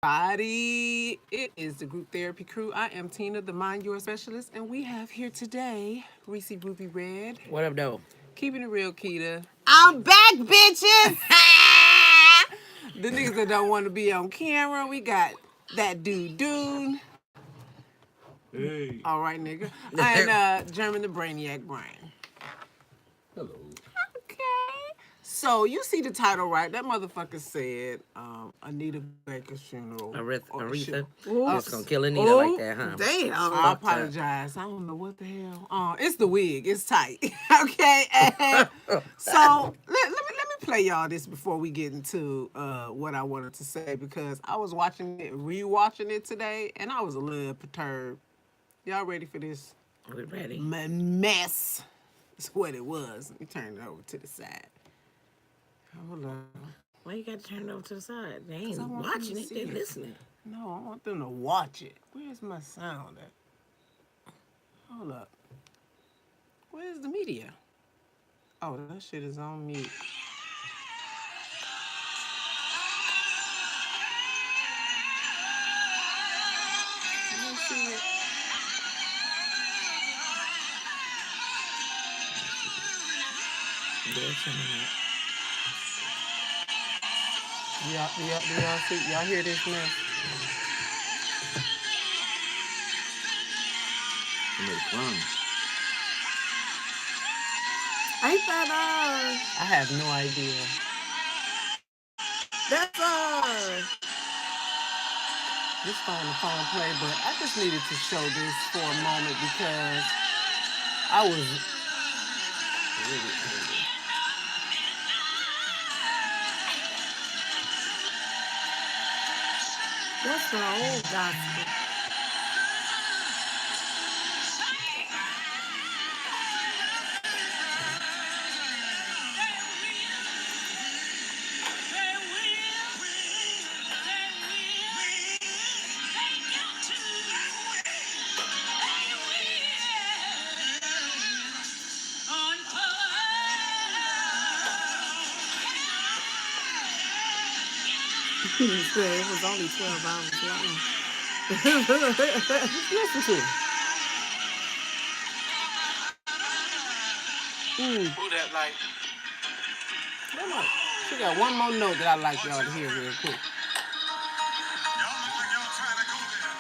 everybody. It is the group therapy crew. I am Tina, the Mind Your Specialist, and we have here today Reese Ruby Red. What up, though? Keeping it real, Keita. I'm back, bitches. The niggas that don't want to be on camera. We got that dude. Hey. All right, nigga. And German the Brainiac Brian. Hello. Okay. So you see the title, right? That motherfucker said Anita Baker's funeral. Aretha. Ooh. Just gonna kill Anita like that, huh? Damn. I apologize. I don't know what the hell. It's the wig. It's tight. Okay. And so let me play y'all this before we get into what I wanted to say, because I was rewatching it today, and I was a little perturbed. Y'all ready for this? We ready? Mess. That's what it was. Let me turn it over to the side. Hold on. Why you gotta turn it over to the side? They ain't 'Cause I want them watching to it, see they it. listening. No, I want them to watch it. Where's my sound at? Hold up. Where's the media? Oh, that shit is on mute. Let me see it. They're coming up. Y'all see? Y'all hear this mess? Somebody clown. Ain't that I have no idea. that's This phone play, but I just needed to show this for a moment because I was really angry. that's the old gospel. He said it was only 12 hours long. Listen to it. Who that like? One more. She got one more note that I like y'all to hear real quick. Y'all look like y'all trying to go there.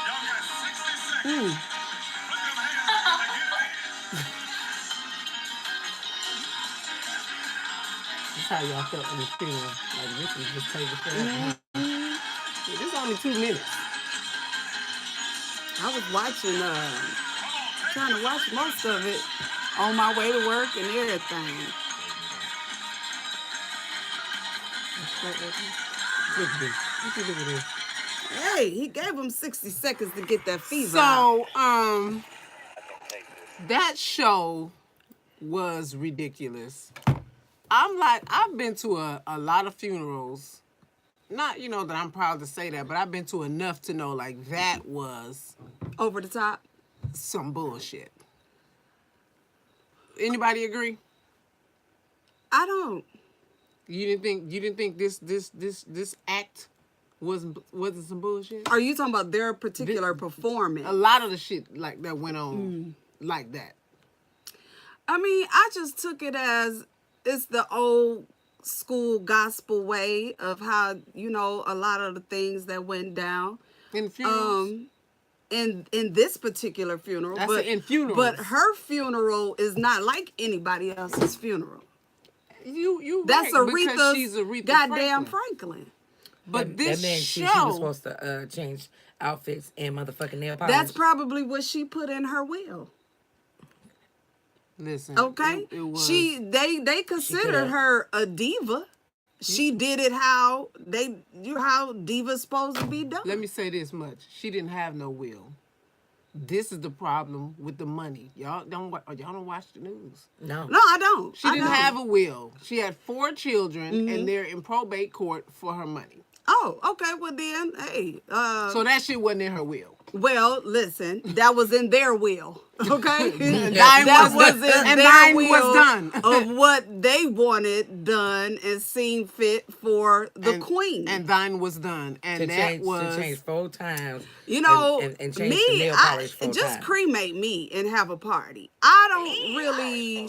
Y'all got 60 seconds. Put them hands together. Get it That's how y'all felt in the funeral. Like this was just taking forever. Yeah, this is only 2 minutes. I was watching, trying to watch most of it on my way to work and everything. Look at this. Look at this. Hey, he gave him 60 seconds to get that fever. So, that show was ridiculous. I'm like, I've been to a lot of funerals. Not, that I'm proud to say that, but I've been to enough to know, like, that was Over the top. some bullshit. Anybody agree? I don't. You didn't think this act wasn't some bullshit? Are you talking about their particular performance? A lot of the shit like that went on like that. I mean, I just took it as it's the old school gospel way of how, a lot of the things that went down. In funerals. In this particular funeral. I said in funerals. But her funeral is not like anybody else's funeral. You That's right, because Aretha's she's Aretha goddamn Franklin. Franklin. But that this man, show, she was supposed to change outfits and motherfucking nail polish. That's probably what she put in her will. listen, Okay? it was, They considered her a diva. She did it how divas supposed to be done. let me say this much: she didn't have no will. This is the problem with the money. Y'all don't watch the news. No. No, I don't. She didn't have a will. She had 4 children, and they're in probate court for her money. Oh, okay. Well then, hey. So that shit wasn't in her will. Well, listen, that was in their will, okay? Thine that was was done. in And their thine will was done. of what they wanted done and seen fit for the queen. And thine was done. And to that change was 4 times. You know, and me, change the nail polish 4 just times. cremate me and have a party. I don't really,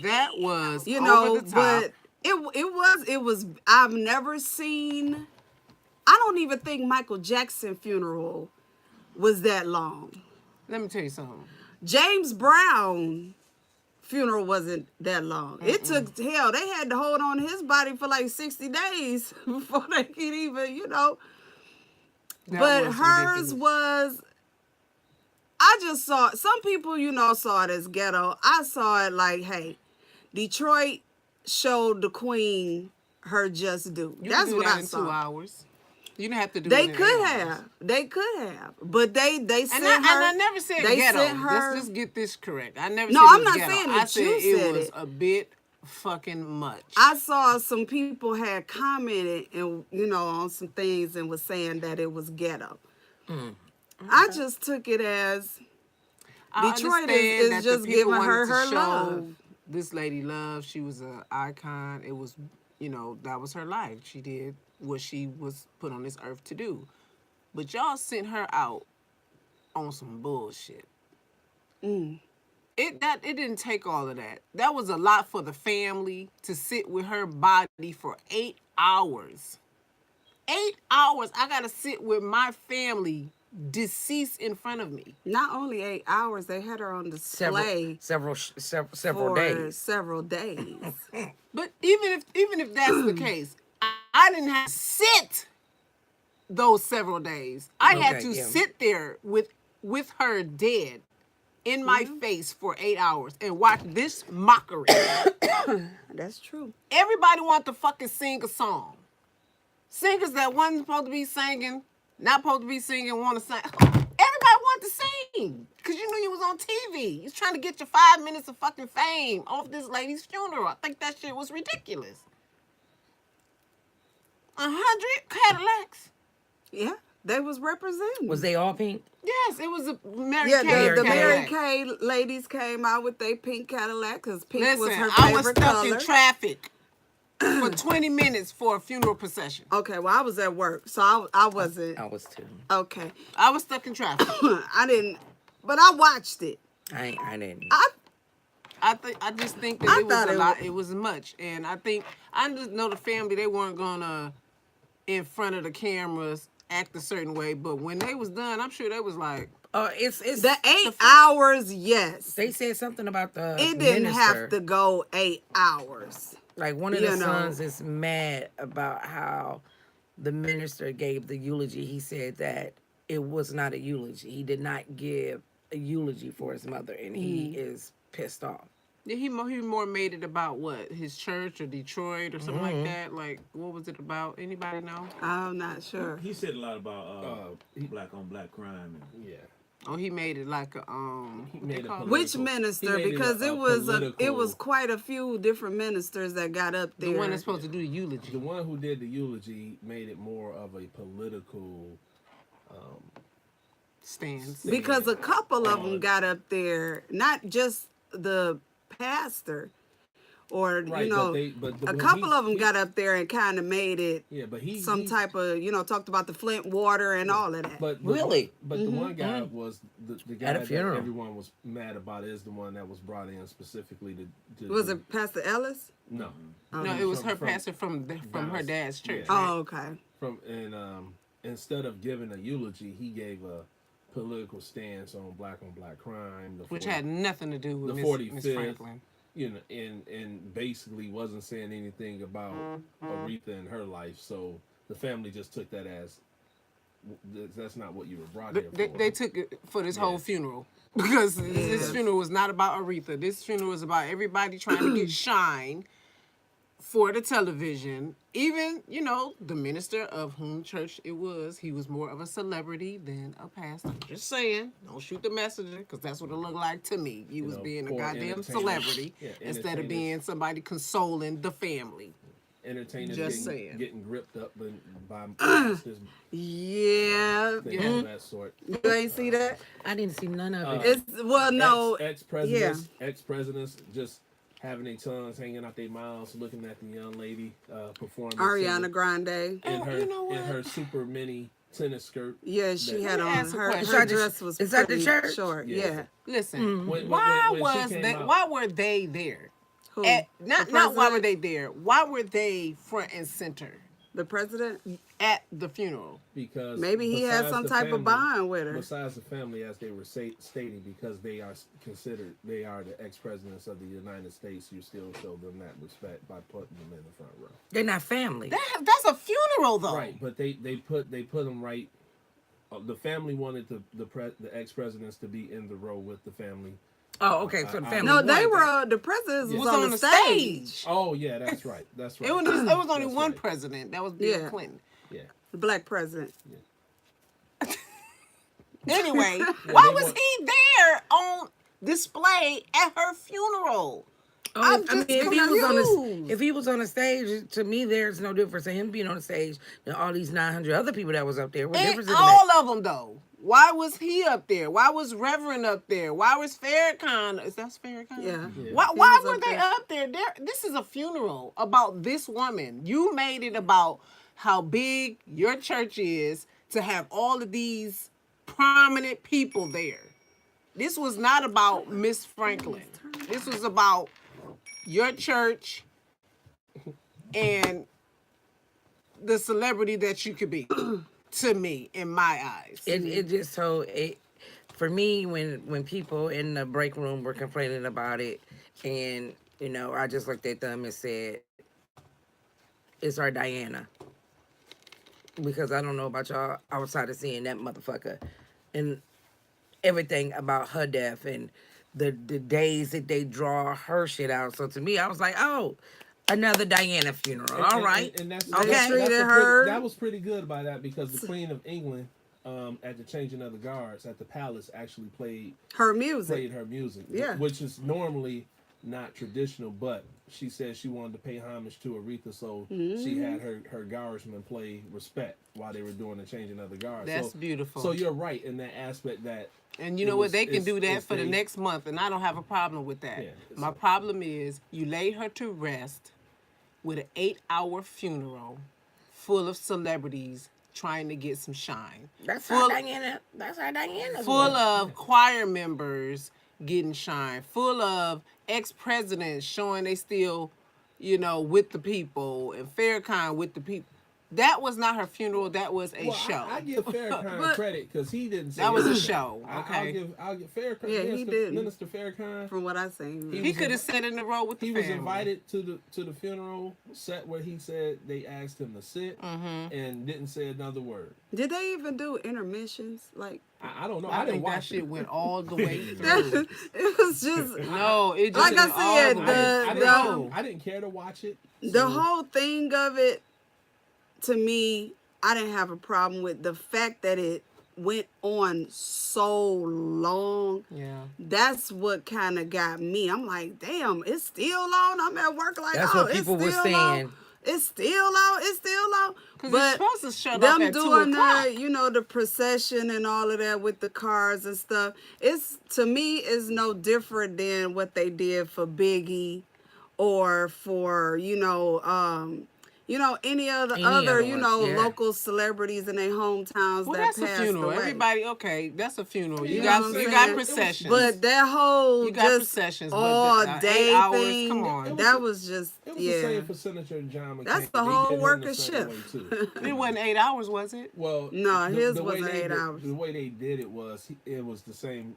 that was you over know, the top. but it was. I've never seen. I don't even think Michael Jackson funeral was that long. Let me tell you something. James Brown funeral wasn't that long. It took hell. They had to hold on to his body for like 60 days before they could even, you know. That But was hers ridiculous. was. I just saw some people, you know, saw it as ghetto. I saw it like, hey, Detroit showed the queen her just due. You That's could do what that I in saw. 2 hours. You didn't have to do They it in could 8 have. hours. They could have. But they And sent I, her. and I never said they ghetto. sent her. Let's just get this correct. I never No, said it I'm was not ghetto. saying I that said you it said was it. a bit fucking much. I saw some people had commented and you know on some things and was saying that it was ghetto. I just took it as I Detroit understand is that just the people giving her wanted to her show love. this lady love. She was an icon. It was, you know, that was her life. She did what she was put on this earth to do. But y'all sent her out on some bullshit. It didn't take all of that. That was a lot for the family to sit with her body for 8 hours. 8 hours. I gotta sit with my family deceased in front of me. Not only 8 hours, they had her on display Several for days. several days. But even if that's the case, I didn't have to sit those several days. I had Okay, to yeah. sit there with her dead in my face for 8 hours and watch this mockery. That's true. Everybody wanted to fucking sing a song. Singers that wasn't supposed to be singing, not supposed to be singing, want to sing. Everybody wanted to sing because you knew you was on TV. You was trying to get your 5 minutes of fucking fame off this lady's funeral. I think that shit was ridiculous. 100 Cadillacs. Yeah, they was representing. Was they all pink? Yes, it was a Mary Yeah, Kay the Mary Cadillac. Kay ladies came out with their pink Cadillac because pink Listen, was her I was favorite stuck color. in traffic for 20 minutes for a funeral procession. Okay, well, I was at work, so I wasn't. I was too. Okay. I was stuck in traffic. I didn't, but I watched it. I didn't. I just think that I it was thought a it lot. was- It was much, and I just know the family. They weren't gonna in front of the cameras act a certain way, but when they was done, I'm sure they was like, It's The 8 hours, yes. they said something about the It didn't minister. have to go 8 hours. Like one of you the know. sons is mad about how the minister gave the eulogy. He said that it was not a eulogy. He did not give a eulogy for his mother, and he is pissed off. yeah, he more made it about what, his church or Detroit or something like that. Like, what was it about? Anybody know? I'm not sure. He said a lot about black on black crime. And, yeah. Oh, he made it like a what made they it call it? Which He minister? made it Because a it was it political- was quite a few different ministers that got up there. The one that's supposed to do the eulogy. The one who did the eulogy made it more of a political. Stands. Because a couple of them got up there, not just the pastor, or Right, you know, but a when couple of them got up there and kind of made it Yeah, but he some type of, you know, talked about the Flint water and all of that. But Really? But the one guy was the guy At a that funeral. everyone was mad about is the one that was brought in specifically to Was it Pastor Ellis? No. No, it was From- her from- pastor from her dad's church. Yeah. right? Oh, okay. From and instead of giving a eulogy, he gave a political stance on black crime, Which had nothing to do with the Miss 45th, Franklin. you know, and basically wasn't saying anything about Aretha and her life. So the family just took that as that's not what you were brought here for. They took it for this whole funeral because this funeral was not about Aretha. This funeral was about everybody trying to get shine for the television. Even, you know, the minister of whom church it was, he was more of a celebrity than a pastor. Just saying, don't shoot the messenger because that's what it looked like to me. He was know, being a poor goddamn entertainers. celebrity Yeah, instead of entertainers. being somebody consoling the family. entertainers Just saying. getting gripped up by masters, Yeah. things of that sort. You ain't see that? I didn't see none of it. It's well, no. Ex presidents just having their tongues hanging out their mouths, looking at the young lady performing. Ariana Grande. in her you know in what? her super mini tennis skirt. Yeah, she had me on ask a her. question. Her Inside the- dress was inside the pretty church? short. Yeah. Yeah. Listen, When why she came out- why were they there? Who? Not The why were president? they there? Why were they front and center The president? at the funeral? Because Maybe he had besides some the type of family- bond with her. Besides the family, as they were stating, because they are considered, they are the ex-presidents of the United States, you still show them that respect by putting them in the front row. They're not family. That's a funeral though. Right, but they put them right. The family wanted the ex-presidents to be in the row with the family. Oh, okay. So the family. No, they wanted that. were. The president was Was on the stage. Oh yeah, that's right. That's right. It was only That's one right. president. That was Bill Yeah. Clinton. Yeah. The black president. Anyway, they why was want- he there on display at her funeral? I'm I mean, just if he was on the stage, to me, there's no difference in him being on the stage than all these 900 other people that was up there. What And difference is all that? of them though. Why was he up there? Why was Reverend up there? Why was Farrakhan? Is that Farrakhan? Yeah. Yeah. Why He was were up they there. up there? This is a funeral about this woman. You made it about how big your church is to have all of these prominent people there. This was not about Miss Franklin. This was about your church and the celebrity that you could be to me, in my eyes. It just so it for me when people in the break room were complaining about it, and I just looked at them and said, "It's our Diana," because I don't know about y'all outside of seeing that motherfucker and everything about her death and the days that they draw her shit out. So to me, I was like, oh, another Diana funeral. All right. And that's, Okay. that's Treated a her- that was pretty good by that, because the Queen of England, at the changing of the guards at the palace, actually played Her music. her music, Yeah. which is normally not traditional, but she said she wanted to pay homage to Aretha, so she had her guardsmen play respect while they were doing the changing of the guards. That's So- beautiful. So you're right in that aspect that. And you it know was- what? They can it's- do that it's for the they- next month, and I don't have a problem with that. Yeah, My problem is you laid her to rest with an 8-hour funeral full of celebrities trying to get some shine. That's full, how Diana. That's how Diana's full of choir members getting shine, full of ex-presidents showing they still, with the people, and Farrakhan with the people. That was not her funeral. That was a Well, show. I give Farrakhan credit because he didn't say That was a anything. show, I'll okay? give Farrakhan. Yeah, he Minister, didn't. Minister Farrakhan. From what I seen. He He was could have sat in the row with the He family. was invited to the funeral set where he said they asked him to sit and didn't say another word. Did they even do intermissions? Like, I don't know. I I didn't think that watch shit it. went all the way through. it was just No, it just Like I went all said, the I way didn't, through. I didn't care to watch it. the so- whole thing of it. To me, I didn't have a problem with the fact that it went on so long. Yeah. That's what kind of got me. I'm like, damn, it's still on. I'm at work like, That's oh, what people it's were still saying. on. It's still on. It's still on. 'Cause it's But supposed to shut up them at 2 doing o'clock. the procession and all of that with the cars and stuff. It's, to me, is no different than what they did for Biggie or for any other Any other ones, yeah. local celebrities in their hometowns Well, that that's a passed funeral. away. Everybody, okay, that's a funeral. You You got know what I'm you saying? got It was- processions. But that whole You got just processions, but all the, 8 day hours, thing, come on. that was just It was the same yeah. for Senator John McCain. That's the They whole did him work the of same way, shift. too. It wasn't 8 hours, was it? Well, No, his way wasn't they 8 did- hours. The way they did it was it was the same,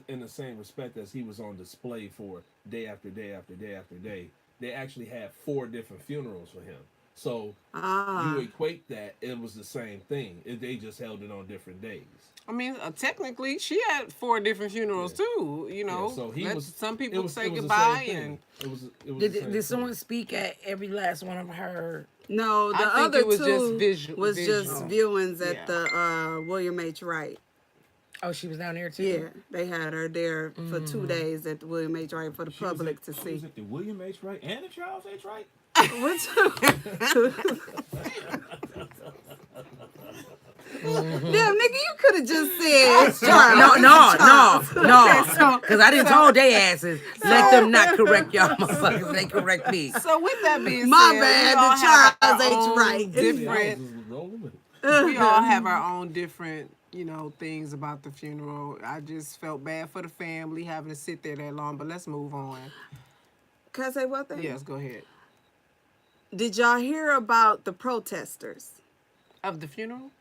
in the same respect as he was on display for day after day after day after day. They actually had 4 different funerals for him. So you equate that it was the same thing. They just held it on different days. I mean, technically, she had 4 different funerals too. Yeah, so he was. Some it people was- say it was the goodbye, same and thing. It was. It was. Did, the same did thing. someone speak at every last one of her? No, the I think other it was two just was just viewings at Yeah. the William H. Wright. Oh, she was down there too. Yeah, they had her there for 2 days at the William H. Wright for the public to She was see. at the William H. Wright and the Charles H. Wright. Which, damn, nigga, you could have just said Charles. No. Because I didn't told they asses, let them not correct y'all motherfuckers. They correct me. So with that being My said, bad, we all the have our Charles ain't own right. Yeah, I was different. just rolling with it. We all have our own different, things about the funeral. I just felt bad for the family having to sit there that long, but let's move on. Can I say one thing? Yes, go ahead. Did y'all hear about the protesters? Of the funeral?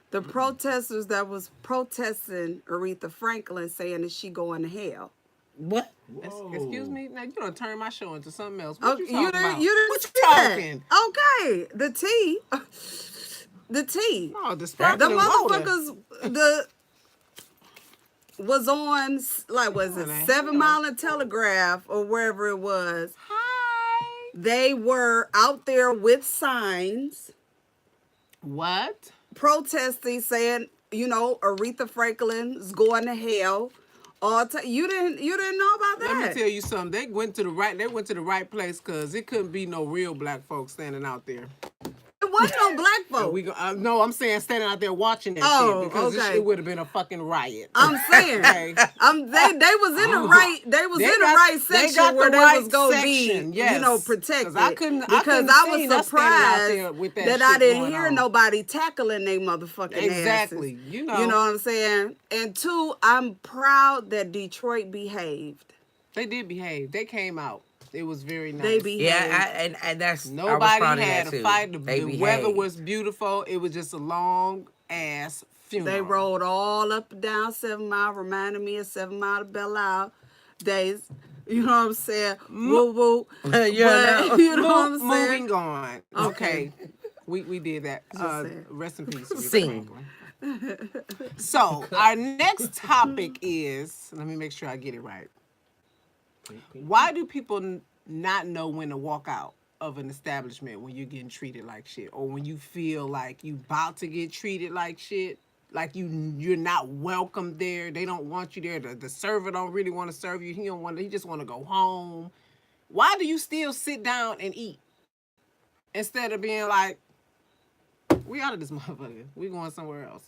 The protesters that was protesting Aretha Franklin saying that she going to hell. What? Excuse me? Now, you done turn my show into something else. What Okay, you talking about? You didn't What see you talking? that. Okay, the tea. The tea. Oh, the The sparkling water. motherfuckers was on, like, was it Oh, the 7 hell? Mile and Telegraph or wherever it was. Hi. They were out there with signs What? protesting, saying, Aretha Franklin's going to hell. You didn't know about that. Let me tell you something. They went to the right place because it couldn't be no real black folks standing out there. It wasn't no black folk. No, I'm saying standing out there watching that Oh, shit because this okay. shit would have been a fucking riot. I'm saying, Okay. they was in the right. They was in the right section where they was gonna section, be, yes. protected. 'Cause I couldn't because have I was seen us standing out there surprised with that that I shit didn't going hear on. nobody tackling they motherfucking Exactly. asses. You know. You know what I'm saying? And two, I'm proud that Detroit behaved. They did behave. They came out. It was very nice. They behaved. Yeah, and that's I was Nobody proud of had that a too. fight. They The behaved. weather was beautiful. It was just a long ass funeral. They rode all up and down 7 Mile, reminded me of 7 Mile to Belle Isle days. You know what I'm saying? Woo woo. You know. You know what I'm saying? Moving on. Okay. We did that. saying. Rest in peace. Aretha Sing. Franklin. So our next topic is, let me make sure I get it right. Why do people not know when to walk out of an establishment when you're getting treated like shit, or when you feel like you about to get treated like shit, like you're not welcome there? They don't want you there. The server don't really want to serve you. He just want to go home. Why do you still sit down and eat instead of being like, we out of this motherfucker, we going somewhere else?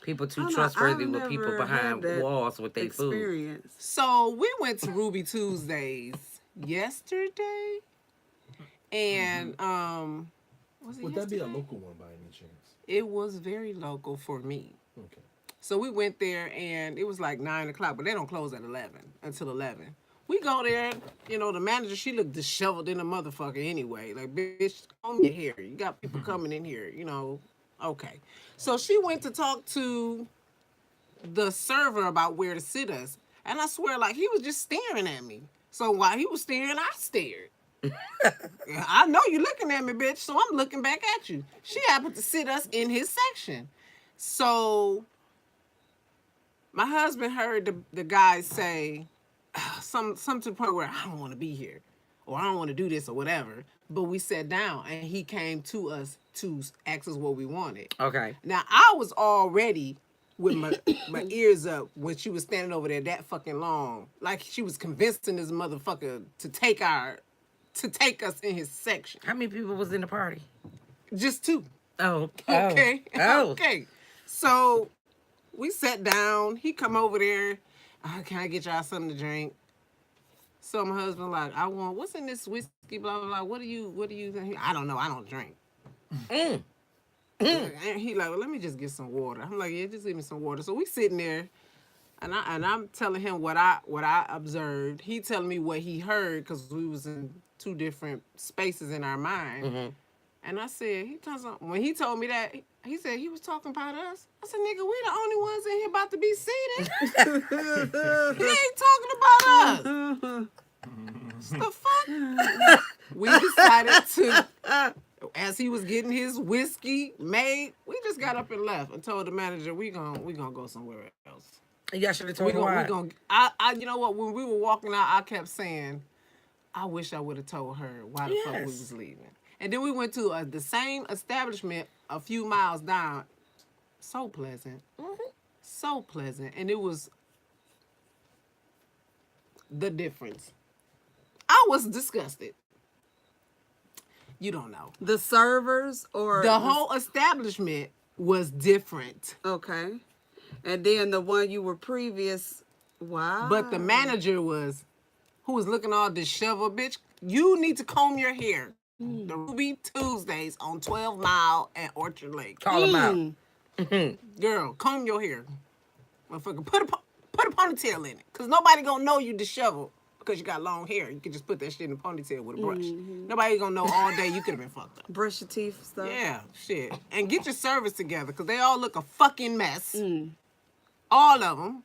People too I don't know, trustworthy I've with people never behind had that walls with their food. experience. So we went to Ruby Tuesdays yesterday, and was it Would that be a yesterday? local one by any chance? It was very local for me. Okay. So we went there, and it was like 9 o'clock, but they don't close at 11 until 11. We go there, the manager, she looked disheveled in a motherfucker anyway. Like, bitch, comb your hair. You got people coming in here, Okay. So she went to talk to the server about where to sit us. And I swear, like, he was just staring at me. So while he was staring, I stared. I know you're looking at me, bitch, so I'm looking back at you. She happened to sit us in his section. So my husband heard the guy say some to the point where I don't want to be here, or I don't want to do this or whatever. But we sat down, and he came to us to ask us what we wanted. Okay. Now, I was already with my ears up when she was standing over there that fucking long. Like she was convincing this motherfucker to take us in his section. How many people was in the party? Just two. Oh. Okay. Oh. Okay. So we sat down. He come over there. Can I get y'all something to drink? So my husband like, I want, what's in this whiskey, blah, blah, blah. What do you think? I don't know. I don't drink. And he like, well, let me just get some water. I'm like, yeah, just give me some water. So we sitting there, and I'm telling him what I observed. He telling me what he heard because we was in two different spaces in our mind. And I said, when he told me that, he said he was talking about us. I said, nigga, we the only ones in here about to be seated. He ain't talking about us. The fuck? We decided to, as he was getting his whiskey made, we just got up and left and told the manager we gonna go somewhere else. Y'all should have told me why. You know what? When we were walking out, I kept saying, I wish I would have told her why the fuck we was leaving. And then we went to the same establishment a few miles down. So pleasant. So pleasant. And it was the difference. I was disgusted. You don't know. The servers or The whole establishment was different. okay. And then the one you were previous. Wow. But the manager was, who was looking all disheveled, bitch, you need to comb your hair. The Ruby Tuesdays on 12 Mile and Orchard Lake. Call them out. Girl, comb your hair. Motherfucker, put a ponytail in it. Because nobody gonna know you disheveled because you got long hair. You can just put that shit in a ponytail with a brush. Nobody gonna know all day you could have been fucked up. brush your teeth and stuff. Yeah, shit. And get your service together because they all look a fucking mess. All of them.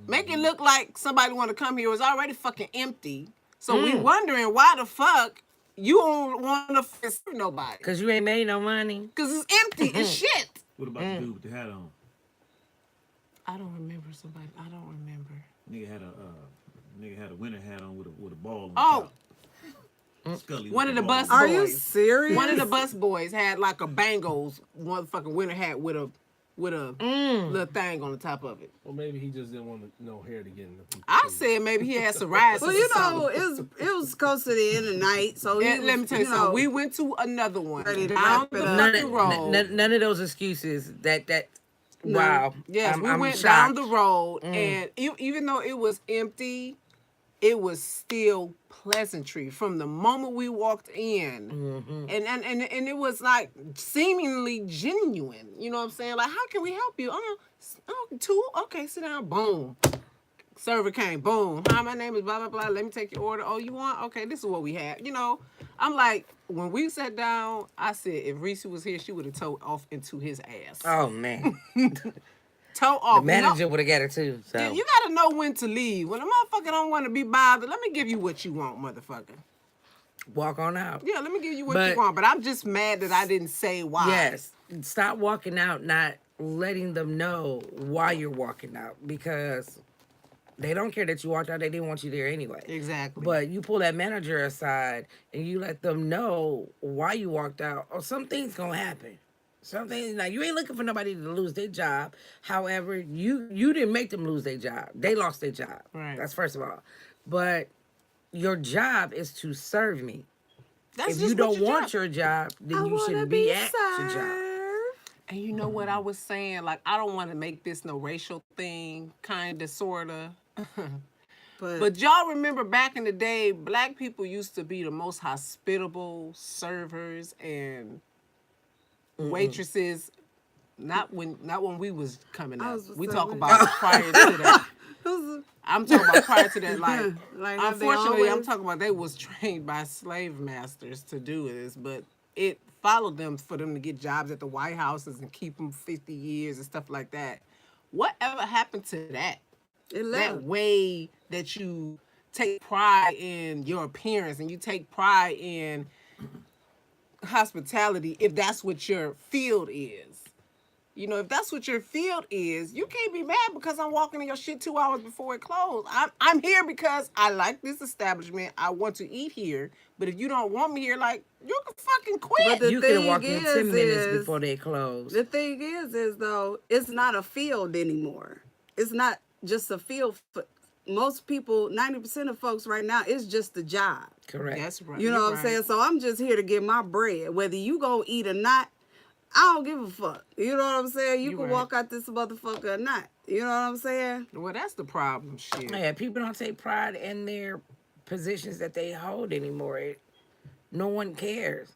Make it look like somebody want to come here. It was already fucking empty. So we wondering why the fuck you don't want to serve nobody. Cause you ain't made no money. Because it's empty as shit. What about the dude with the hat on? I don't remember somebody. I don't remember. Nigga had a winter hat on with a ball on Oh, top. Scully one with of the ball. bus Are you boys. serious? One of the bus boys had like a Bangles motherfucking winter hat with a little thing on the top of it. Well, maybe he just didn't want no hair to get in the people. I said maybe he had psoriasis. Well, you or know, something. it was close to the end of the night, so he And let me was, tell you know, something. We went to another one ready to down wrap the it up. fucking road. None of those excuses. Wow. Yes, we I'm went shocked. down the road, and even though it was empty, it was still pleasantry from the moment we walked in, and it was like seemingly genuine. You know what I'm saying? Like, how can we help you? Oh, two. Okay, sit down. Boom. Server came. Boom. Hi, my name is blah blah blah. Let me take your order. Oh, you want? Okay, this is what we had. You know, I'm like, when we sat down, I said if Reese was here, she would have towed off into his ass. Oh man. Toe off. The manager would have got it too. So You gotta know when to leave. When a motherfucker don't want to be bothered, let me give you what you want, motherfucker. walk on out. Yeah, let me give you what But- you want. But I'm just mad that I didn't say why. Yes. Stop walking out, not letting them know why you're walking out, because they don't care that you walked out. They didn't want you there anyway. Exactly. But you pull that manager aside and you let them know why you walked out, or something's gonna happen. Something, now you ain't looking for nobody to lose their job. However, you didn't make them lose their job. They lost their job. Right. That's first of all. But your job is to serve me. That's If just you don't what want your job, then you shouldn't be at your job. And you know what I was saying? Like, I don't want to make this no racial thing, kind of, sort of. But y'all remember back in the day, black people used to be the most hospitable servers and waitresses. Not when we was coming I up. was We so talk weird. about prior to that. I'm talking about prior to that. Like, Like, have they unfortunately, I'm always- talking about they was trained by slave masters to do this, but it followed them for them to get jobs at the White Houses and keep them 50 years and stuff like that. Whatever happened to that? It That left. way that you take pride in your appearance and you take pride in hospitality, if that's what your field is. You know, if that's what your field is, you can't be mad because I'm walking in your shit 2 hours before it closed. I'm here because I like this establishment. I want to eat here. But if you don't want me here, like, you can fucking quit. But the You could have thing walked in is 10 minutes is- before they closed. The thing is though, it's not a field anymore. It's not just a field. For most people, 90% of folks right now, it's just a job. Correct. That's right. You know You're what I'm saying? So I'm just here to get my bread. Whether you go eat or not, I don't give a fuck. You know what I'm saying? You You can right. walk out this motherfucker or not. You know what I'm saying? Well, that's the problem. Shit. Yeah, people don't take pride in their positions that they hold anymore. No one cares.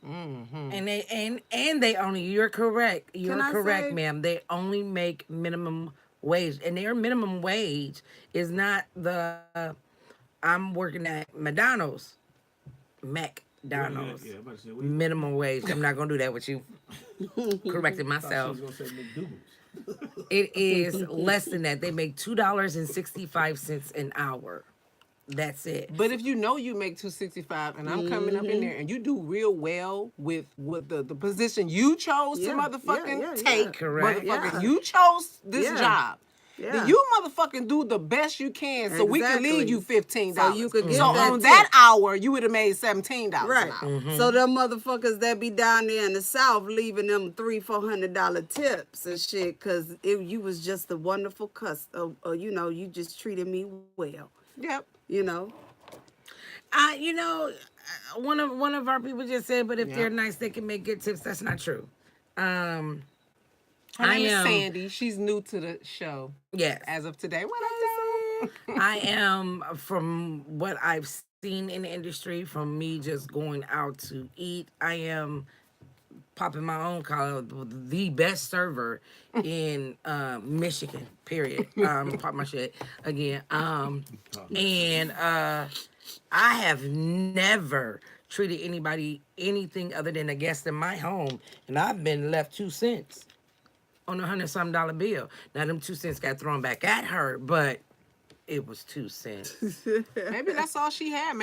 And they only, you're correct. You're Can I correct, say- ma'am. They only make minimum wage. And their minimum wage is not the I'm working at McDonald's. McDonald's. Yeah, I'm about to say, what Minimum wage. I'm not gonna do that with you. Corrected I thought she myself. was gonna say McDougal's. It is less than that. They make $2.65 an hour. That's it. But if you know you make $265 and I'm coming up in there and you do real well with the position you chose Yeah, to motherfucking yeah, yeah, take, yeah. Correct. motherfucker, Yeah. you chose this Yeah. job. Yeah. Then you motherfucking do the best you can so we can leave Exactly. you $15. So you could get So that on tip. that hour, you would have made $17 Right. an hour. So them motherfuckers that be down there in the South leaving them $300-400 tips and shit, cause you was just a wonderful you know, you just treated me well. Yep. You know. one of our people just said, but if Yeah. they're nice, they can make good tips. That's not true. Her I name is am- Sandy. She's new to the show Yes. as of today. What I say? I am, from what I've seen in the industry, from me just going out to eat, I am popping my own collar, the best server in Michigan, period. Pop my shit again. And I have never treated anybody anything other than a guest in my home, and I've been left 2 cents on $100-something bill. Now them 2 cents got thrown back at her, but it was 2 cents. Maybe that's all she had.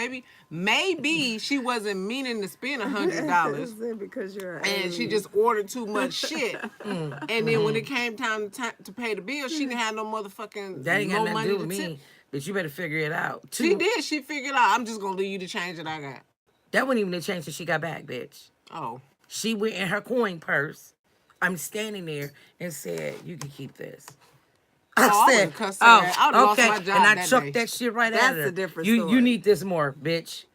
Maybe she wasn't meaning to spend $100. Because you're an And she alien. just ordered too much shit. And then when it came time to pay the bill, she didn't have no motherfucking That ain't got no nothing money to do to with tip. me. But you better figure it out. She did. She figured out, I'm just going to leave you the change that I got. That wasn't even the change that she got back, bitch. Oh. She went in her coin purse. I'm standing there and said, "You can keep this." I said, would've cussed her out. I would've lost my job and I that chucked day. that shit right That's at her. a different you story. need this more, bitch.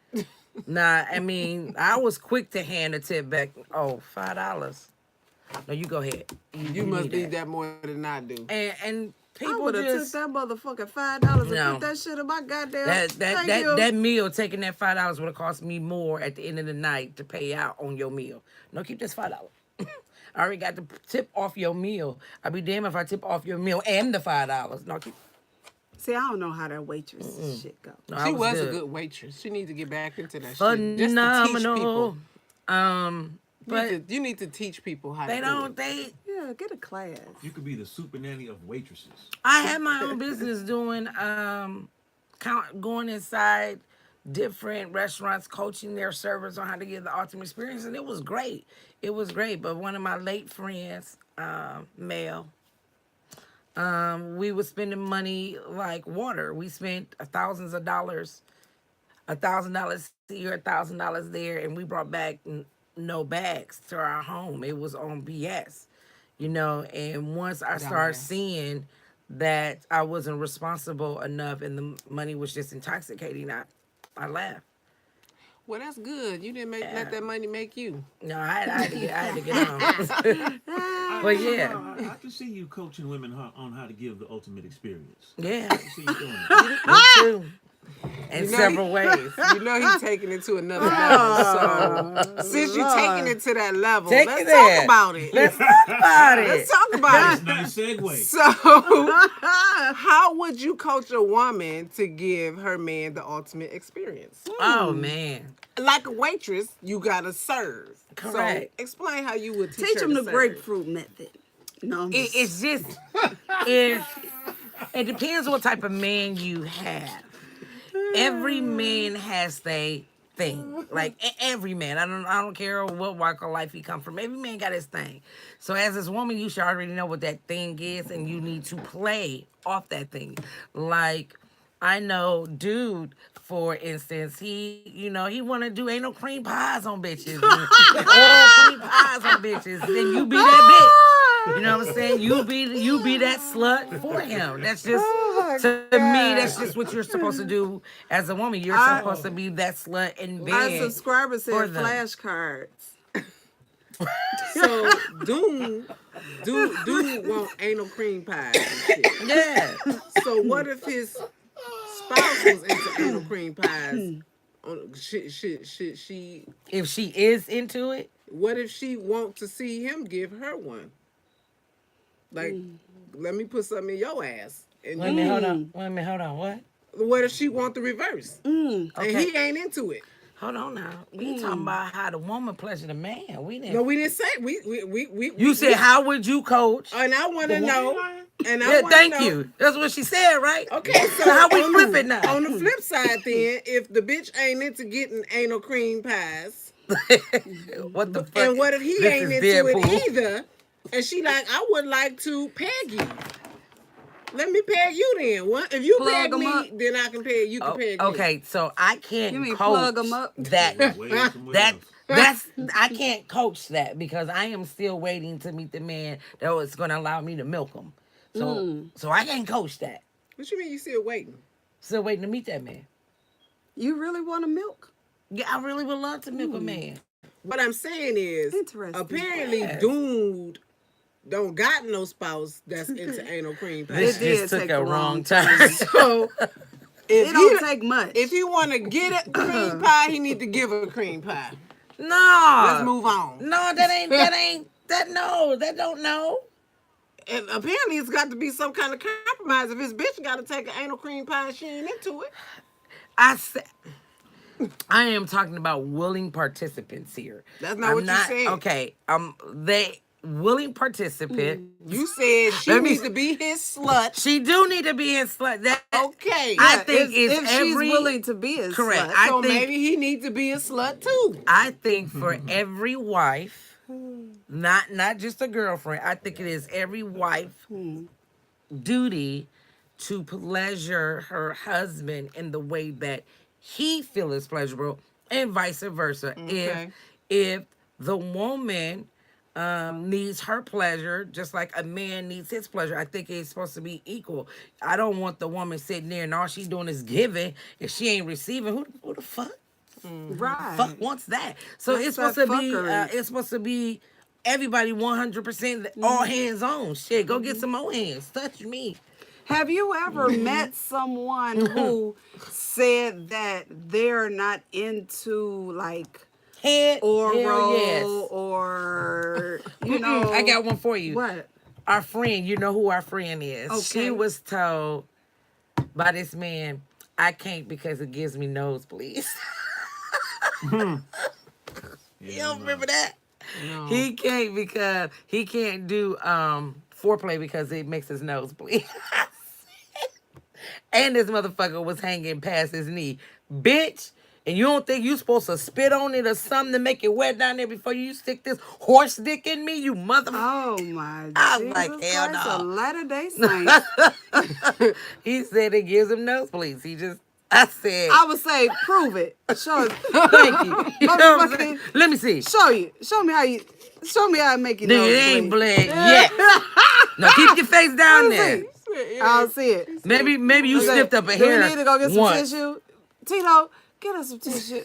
Nah, I mean, I was quick to hand the tip back. Oh, $5. No, you go ahead. You must need need that more than I do. And I people would have took just that motherfucking $5 and No. put that shit in my goddamn. that meal, taking that $5 would have cost me more at the end of the night to pay out on your meal. No, keep this $5. I already got the tip off your meal. I'd be damned if I tip off your meal and the $5. No, keep. See, I don't know how that waitress shit go. No, I She was a good. good waitress. She needs to get back into that shit. Just to teach Phenomenal. people. But You need to teach people how they to don't. do it. They. Yeah, get a class. You could be the super nanny of waitresses. I had my own business doing going inside different restaurants, coaching their servers on how to give the ultimate experience, and it was great. It was great. But one of my late friends, Mel, we was spending money like water. We spent thousands of dollars, $1,000 here, $1,000 there, and we brought back no bags to our home. It was on BS, And once I started Dumbass. seeing that I wasn't responsible enough and the money was just intoxicating, I left. Well, that's good. You didn't let that money make you. No, I had to get on. But yeah, I can see you coaching women on how to give the ultimate experience. yeah, I can see you doing it. me too. In You know, several ways. You know he's taking it to another level. So since you're taking it to that level, Take let's it talk there. about it. Let's talk about it. Let's talk about Nice it. segue. So, how would you coach a woman to give her man the ultimate experience? Oh man. Like a waitress, you gotta serve. Correct. So explain how you would teach, Teach her them to the serve. grapefruit method. No, I'm It, just- it's just it depends what type of man you have. Every man has their thing. Like every man. I don't care what walk of life he come from. Every man got his thing. So as this woman, you should already know what that thing is, and you need to play off that thing. Like I know, dude, for instance, he want to do ain't no cream pies on bitches. All cream pies on bitches. Then you be that bitch. You know what I'm saying? You be that slut for him. That's just to me. That's just what you're supposed to do as a woman. You're supposed to be that slut in bed. Our subscriber for said them. flashcards. So, dude want anal cream pies and shit. Yeah. So what if his spouse was into anal cream pies? She If she is into it, what if she want to see him give her one? Like, let me put something in your ass. And wait a minute, hold on. Wait a minute, hold on. What? what if she want the reverse? And Okay. he ain't into it. Hold on now. We talking about how the woman pleasure the man. We didn't. No, we didn't say You said how would you coach? and I want to know. And I Yeah, wanna thank know, you. That's what she said, right? Okay, so how we on flip the- it now? On the flip side, then, if the bitch ain't into getting anal cream pies, What the fuck? and what if he This ain't is into Deadpool. it either, and she like, I would like to peg you. Let me peg you then. What if you Plug peg 'em me? up. Then I can peg you. Can peg me. Okay, so I can't You mean coach plug 'em up? that. Way somewhere That else. that's I can't coach that because I am still waiting to meet the man that was going to allow me to milk him. So I can't coach that. What you mean you still waiting? Still waiting to meet that man. You really want to milk? Yeah, I really would love to milk a man. What I'm saying is, Interesting. apparently, Yes. dude don't got no spouse that's into anal cream pie. This It did just took take a a wrong wrong turn. So It if don't he take much. if he want to get a cream pie, he need to give a cream pie. No. Let's move on. No, that don't know. And apparently, it's got to be some kind of compromise. If his bitch got to take an anal cream pie, and she ain't into it. I am talking about willing participants here. That's not what you said. Okay, they willing participant. You said she Let me- needs to be his slut. She do need to be his slut. That Okay. I think if it's she's every willing to be a correct. slut. I So think maybe he needs to be a slut too. I think for every wife, not just a girlfriend. I think it is every wife duty to pleasure her husband in the way that he feels pleasurable, and vice versa. Okay. If the woman needs her pleasure just like a man needs his pleasure, I think it's supposed to be equal. I don't want the woman sitting there and all she's doing is giving. If she ain't receiving, who the fuck? Right. Fuck wants that. So That's it's supposed that to be fuckery. it's supposed to be everybody 100% all hands on. Shit, go get some more hands. Touch me. Have you ever met someone who said that they're not into like Head oral hell yes. or you know? I got one for you. What? Our friend, you know who our friend is. Okay. She was told by this man, I can't because it gives me nosebleeds. You don't remember that? No. He can't because he can't do foreplay because it makes his nose bleed. And this motherfucker was hanging past his knee. Bitch, and you don't think you supposed to spit on it or something to make it wet down there before you stick this horse dick in me, you motherfucker? Oh my I was Jesus like, hell Christ, no. a Latter-day Saint. He said it gives him nosebleeds. I said, I would say, prove it. Show it. thank you. You know what I'm saying? Motherfucking- Let me see. Show you. Show me how it make you Nigga, nose it ain't bleed. bled yet. Now keep your face down there. I'll see it. Maybe you sniffed up a Do hair we need to go get some once. tissue? Tito, get us some tissue.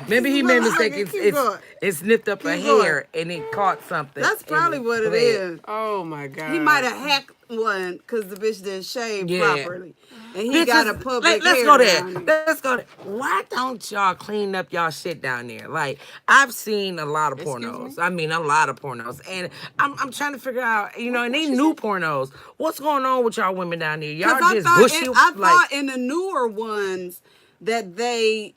Maybe he made a mistake. Keep going. It snipped up a Keep going. hair and it caught something. That's and probably what it bled. is. Oh my God. He might have hacked one because the bitch didn't shave Yeah. properly. And he got a public Let's hair go there. down there. Let's go there. Why don't y'all clean up y'all shit down there? Like, I've seen a lot of pornos. I mean, a lot of pornos. And I'm trying to figure out, and they new pornos. What's going on with y'all women down there? Y'all Because just I bushy. thought in the newer ones that they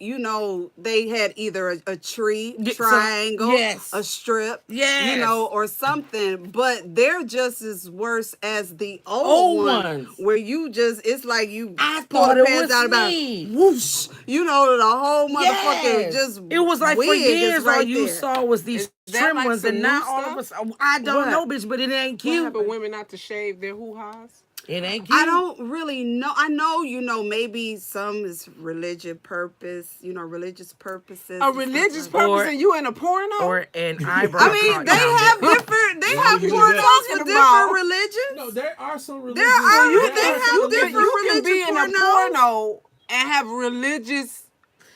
had either a tree, Yeah, so- triangle, yes. a strip, Yes. or something. But they're just as worse as the Old old ones. where it's like you I pull thought the it pants was down about me. whoosh, the whole motherfucker Yes. just It was like for wig is years all right you there. saw was these Is that trim like ones, some and now new all of stuff? us. I don't What? know, bitch, but it ain't What cute. happened women not to shave their hoo-has? It ain't cute. I don't really know. I know, maybe some is religious purposes. A religious stuff like that. purpose Or- and you in a porno? Or an eyebrow. I mean, cut they down have there. different. They Why have would you do pornos that? for Talking about- different religions. No, there are some religions. There are. there They are have some different you can be religious in a pornos. porno and have religious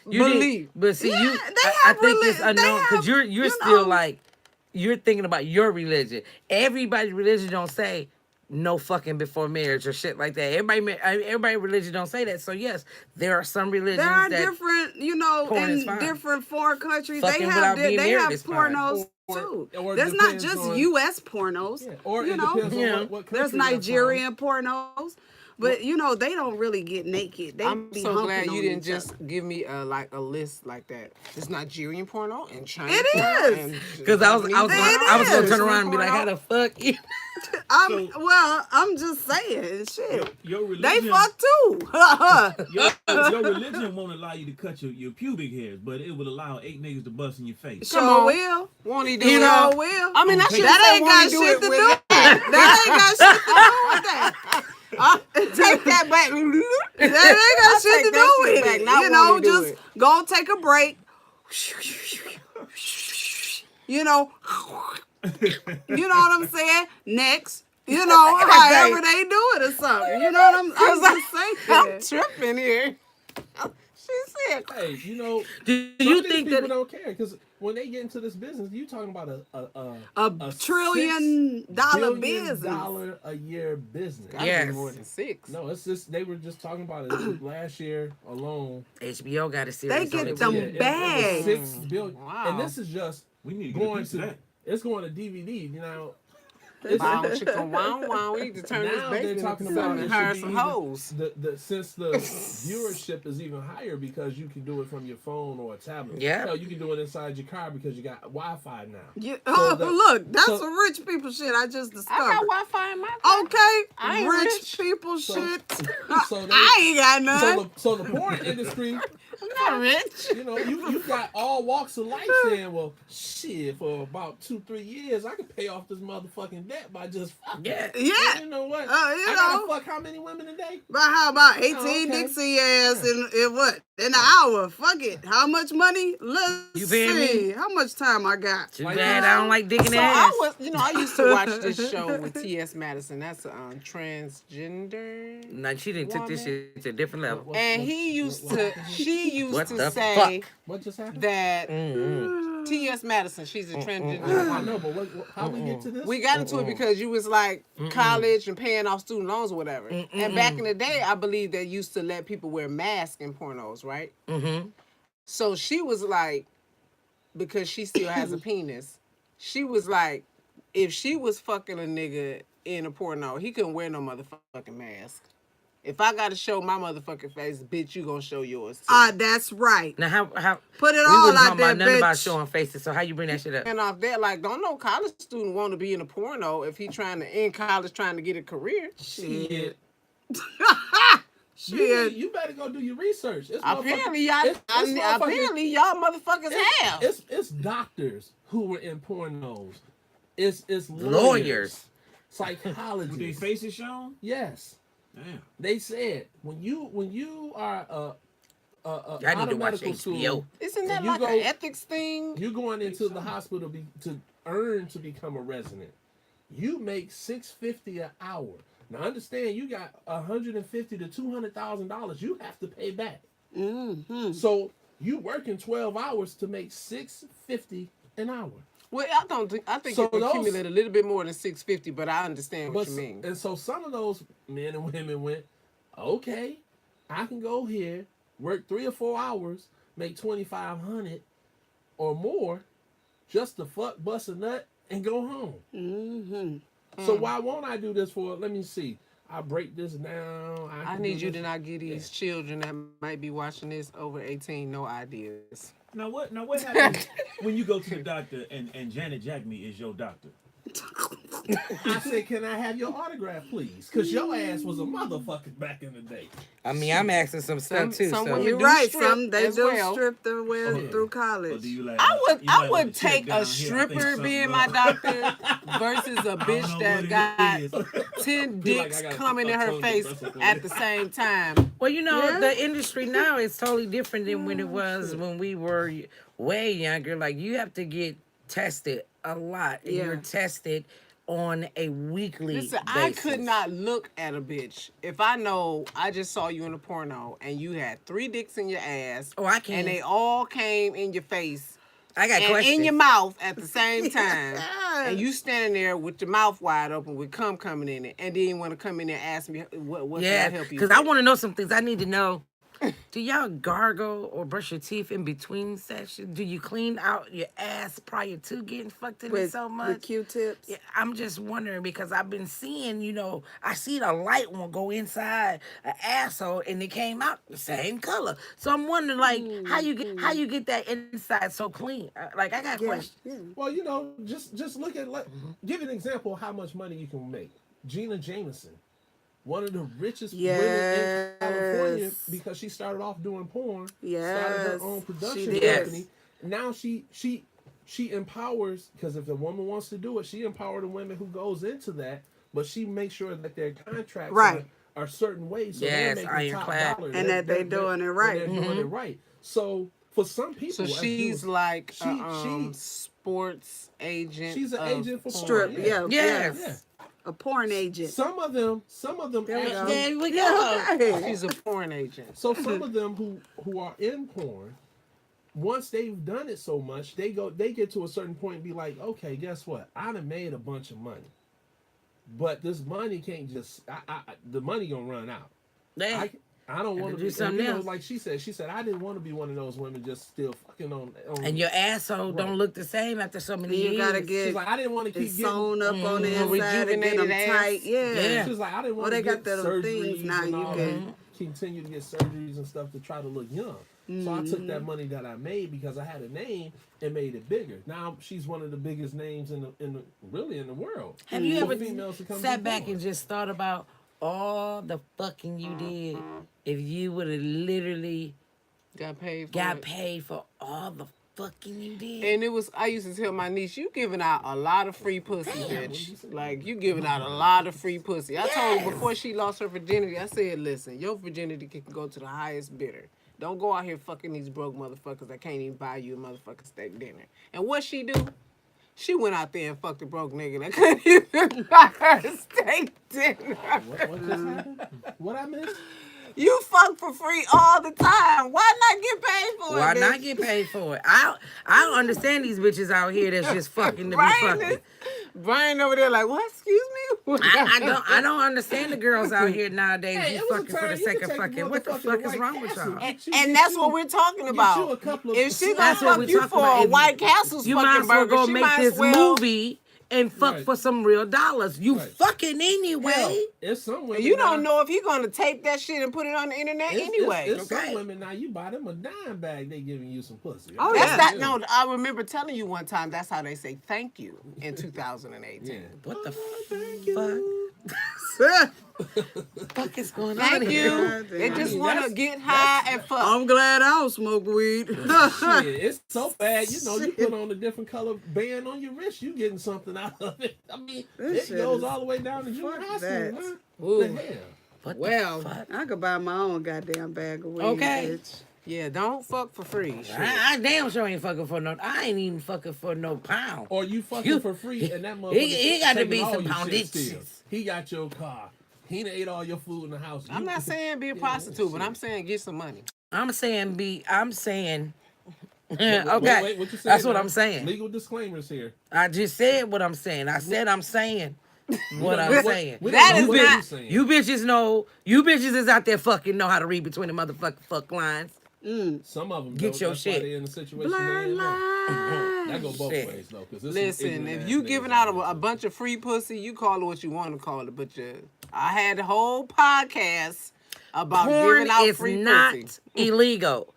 You did- belief. but see, Yeah, you. they I have think it's they unknown because have, you're still like you're thinking about your religion. Everybody's religion don't say no fucking before marriage or shit like that. Everybody religion don't say that. So yes, there are some religions There are that different, porn is in fine. different foreign countries. Fucking They without have being they married have is fine. pornos Or- too. or it There's not depends just on- U.S. pornos. Yeah, or you it know, depends Yeah. on what there's country they're from. Nigerian pornos, but they don't really get naked. They I'm be so humping glad you on didn't each just other. give me a list like that. It's Nigerian porno and China. It porno is. and Because I was gonna is. turn around and be like, how the fuck you? I'm just saying, shit. Your They religion, fuck too. your religion won't allow you to cut your pubic hairs, but it will allow 8 niggas to bust in your face. Come Sure on. will. Won't he do You it? know, will. I mean, I should That ain't got shit to do with that. That ain't got shit to do with that. Take that back. That ain't got I'll shit take to that do shit with back. it. Not You know, wanting to do just it. go take a break. You know, you know what I'm saying? Next. However they do it or something. You know what I'm just saying? I'm tripping here. She said, Hey, you know, Do some you of these think people that? don't care because when they get into this business, you talking about A $6 $trillion billion business. a year business. gotta be Yes. more than 6. No, it's just they were just talking about it last year alone. HBO got a They series on get it them too. It was bags. 6 billion, Wow. and this is just We need to get a going piece of to that. it's going to DVD. You know, it's, Wow, chicken, wow, wow. We need to turn this now they're basement talking into about something it and should hire be some even, hoes. since the viewership is even higher because you can do it from your phone or a tablet. Yeah. Hell, you can do it inside your car because you got Wi-Fi now. You, So look, that's so- some rich people shit I just I discovered. got Wi-Fi in my car. Okay, I ain't rich rich. people So- shit. so they- I ain't got none. So the porn industry, I'm not rich. you know, you got all walks of life saying, well, shit, for about 2-3 years, I could pay off this motherfucking debt by just fucking. Yeah. Yeah. You know what? You I know. gotta fuck how many women a day? But how about 18 okay. Dixie ass in what? In an hour. Fuck it. How much money? Let's You paying see. me? How much time I got? Too Like, bad I don't like digging So ass. I used to watch this show with T.S. Madison. That's transgender. No, she didn't took this woman. shit to a different level. What- And what- he used what- to, she used What to the say fuck? What just happened? that Mm-hmm. T.S. Madison, she's a transgender I woman. know, but how we get to this? We got into it because you was like college and paying off student loans or whatever. And back in the day, I believe they used to let people wear masks in pornos, right? Mm-hmm. So she was like, because she still has a penis, she was like, if she was fucking a nigga in a porno, he couldn't wear no motherfucking mask. If I gotta show my motherfucking face, bitch, you gonna show yours too. That's right. Now how Put it we all wasn't out talking there, about nothing about bitch. showing faces. So how you bring that shit up? And off that, like, don't no college student want to be in a porno if he trying to in college trying to get a career. Shit. Shit. You better go do your research. It's Apparently, motherfucking- y'all. it's motherfucking- Apparently, y'all motherfuckers have. It's doctors who were in pornos. It's Lawyers. With their psychologists. faces shown? Yes, Damn. they said when you are I need out to of watch medical HBO. school, Isn't that you like go- an ethics thing? you going into the hospital to earn to become a resident. You make $650 an hour. Now understand, you got $150,000 to $200,000 you have to pay back. Mm-hmm. So you working 12 hours to make $650 an hour. Well, I don't think. I think So it those- accumulate a little bit more than 650, but I understand what But you mean. and so some of those men and women went, okay, I can go here, work 3 or 4 hours, make $2,500 or more, just to fuck, bust a nut, and go home. Mm-hmm. So why won't I do this for? Let me see. I break this down. I can need do you this. to not give these children that might be watching this over 18 no ideas. Now what happens when you go to the doctor and Janet Jackney is your doctor? I said, can I have your autograph, please? Because your ass was a motherfucker back in the day. I mean, I'm asking some stuff too. some So women- You're do right. strip Some they as do well. strip their way through Or college. do you like? I would you might I want would to check take down a here. I think stripper something being up. my doctor versus a I don't bitch know that what got it is. 10 Feel like I dicks got coming a in her tongue face depressor for at you. the same time. Well, you know, Yeah. the industry now is totally different than when it was when we were way younger. Like, you have to get tested a lot. And Yeah. you're tested on a weekly Listen, basis. I could not look at a bitch if I know I just saw you in a porno and you had 3 dicks in your ass. Oh, I can. And they all came in your face I got and questions. in your mouth at the same time. And you standing there with your mouth wide open with cum coming in it. And then you want to come in there and ask me what can I Yeah, help you because with? I want to know some things. I need to know. Do y'all gargle or brush your teeth in between sessions? Do you clean out your ass prior to getting fucked in it so much? With Q-tips. Yeah, I'm just wondering because I've been seeing, I see the light one go inside an asshole and it came out the same color. So I'm wondering, like, how you get that inside so clean? Like, I got questions. Yeah. Well, just look at give an example of how much money you can make. Gina Jameson, one of the richest women in California, Yes. because she started off doing porn, started Yes, her own production she did. company. Now she empowers, because if the woman wants to do it, she empowers the women who goes into that, but she makes sure that their contracts Right. are certain ways, so Yes, they're making top ironclad. dollar, And that they doing it right. and they're doing it right. So for some people, So as she's viewers, like she- sports agent. she's an of agent for porn. Strip. Yeah. Yes. Yeah. A porn agent. Some of them There we go. actually. There we go. Okay. She's a porn agent. So some of them who are in porn, once they've done it so much, they get to a certain point and be like, okay, guess what? I done made a bunch of money, but this money can't just. The money gonna run out. Damn. I don't want to do be something else. like she said I didn't want to be one of those women just still fucking on And your asshole don't look the same after so many years. You gotta get she's like I didn't want to keep it getting sewn up on the inside and get them rejuvenated ass. tight. Yeah. Yeah. she's like I didn't Well, want they to got get the surgeries things now and you all can- that. Continue to get surgeries and stuff to try to look young. So I took that money that I made because I had a name and made it bigger. Now she's one of the biggest names in the world. Have you For ever females to come sat do back porn. and just thought about all the fucking you did if you would have literally Got paid for got it. paid for all the fucking you did? And it was, I used to tell my niece, you giving out a lot of free pussy, bitch. Like, you giving out a lot of free pussy. I told her before she lost her virginity, I said, listen, your virginity can go to the highest bidder. Don't go out here fucking these broke motherfuckers that can't even buy you a motherfucking steak dinner. And what she do? She went out there and fucked a broke nigga that couldn't even buy her a steak dinner. What just happened? What I missed? You fuck for free all the time. Why not get paid for it? Why bitch? not get paid for it? I don't understand these bitches out here that's just fucking to be Brian fucking. is- Brian over there like, what? Excuse me? I don't understand the girls out here nowadays Hey, who it was a fucking for time the you sake could of take a fucking. What the motherfucker fuck to is White wrong with Castle. y'all? And that's what we're talking you a about. couple of If she gonna That's what fuck we're you talking for about. a If- White Castle's You fucking might as well burger, go she make might this as well. movie and fuck Right. for some real dollars. You Right. fucking anyway. Hell, it's some women You now- don't know if he gonna tape that shit and put it on the internet anyway. It's Okay. some women now. You buy them a dime bag, they giving you some pussy. Oh, That's yeah. that. No, I remember telling you one time. That's how they say thank you in 2018. Yeah. What the Yeah. fuck is going on Thank here? you. God They damn. just I mean, want to that's- get high and fuck. I'm glad I don't smoke weed. Shit, it's so bad. You know, you put on a different color band on your wrist, you getting something out of it. I mean, This it shit goes is- all the way down to junior fuck high school, that. man. Ooh. The hell? What the Well, fuck? I could buy my own goddamn bag of weed, Okay. bitch. Yeah, don't fuck for free. Shit. I damn sure ain't fucking for no. I ain't even fucking for no pound. Or you fucking You- for free and that motherfucker he gotta taking be all some your shit poundage. still. He got your car. He done ate all your food in the house. I'm not saying be a prostitute, but I'm saying get some money. I'm saying. Wait, Okay, wait, what you saying that's what now? I'm saying. Legal disclaimers here. I just said what I'm saying. I said I'm saying what I'm saying. We That don't is know what not- you saying. You bitches know. You bitches is out there fucking know how to read between the motherfucking fuck lines. Some of them Get don't. your That's shit. why they in the situation Blur they in now. line. That go both Shit. ways though. Cause Listen, if you giving out a bunch of free pussy, you call it what you want to call it. But I had a whole podcast about Porn giving out is free not pussy. illegal.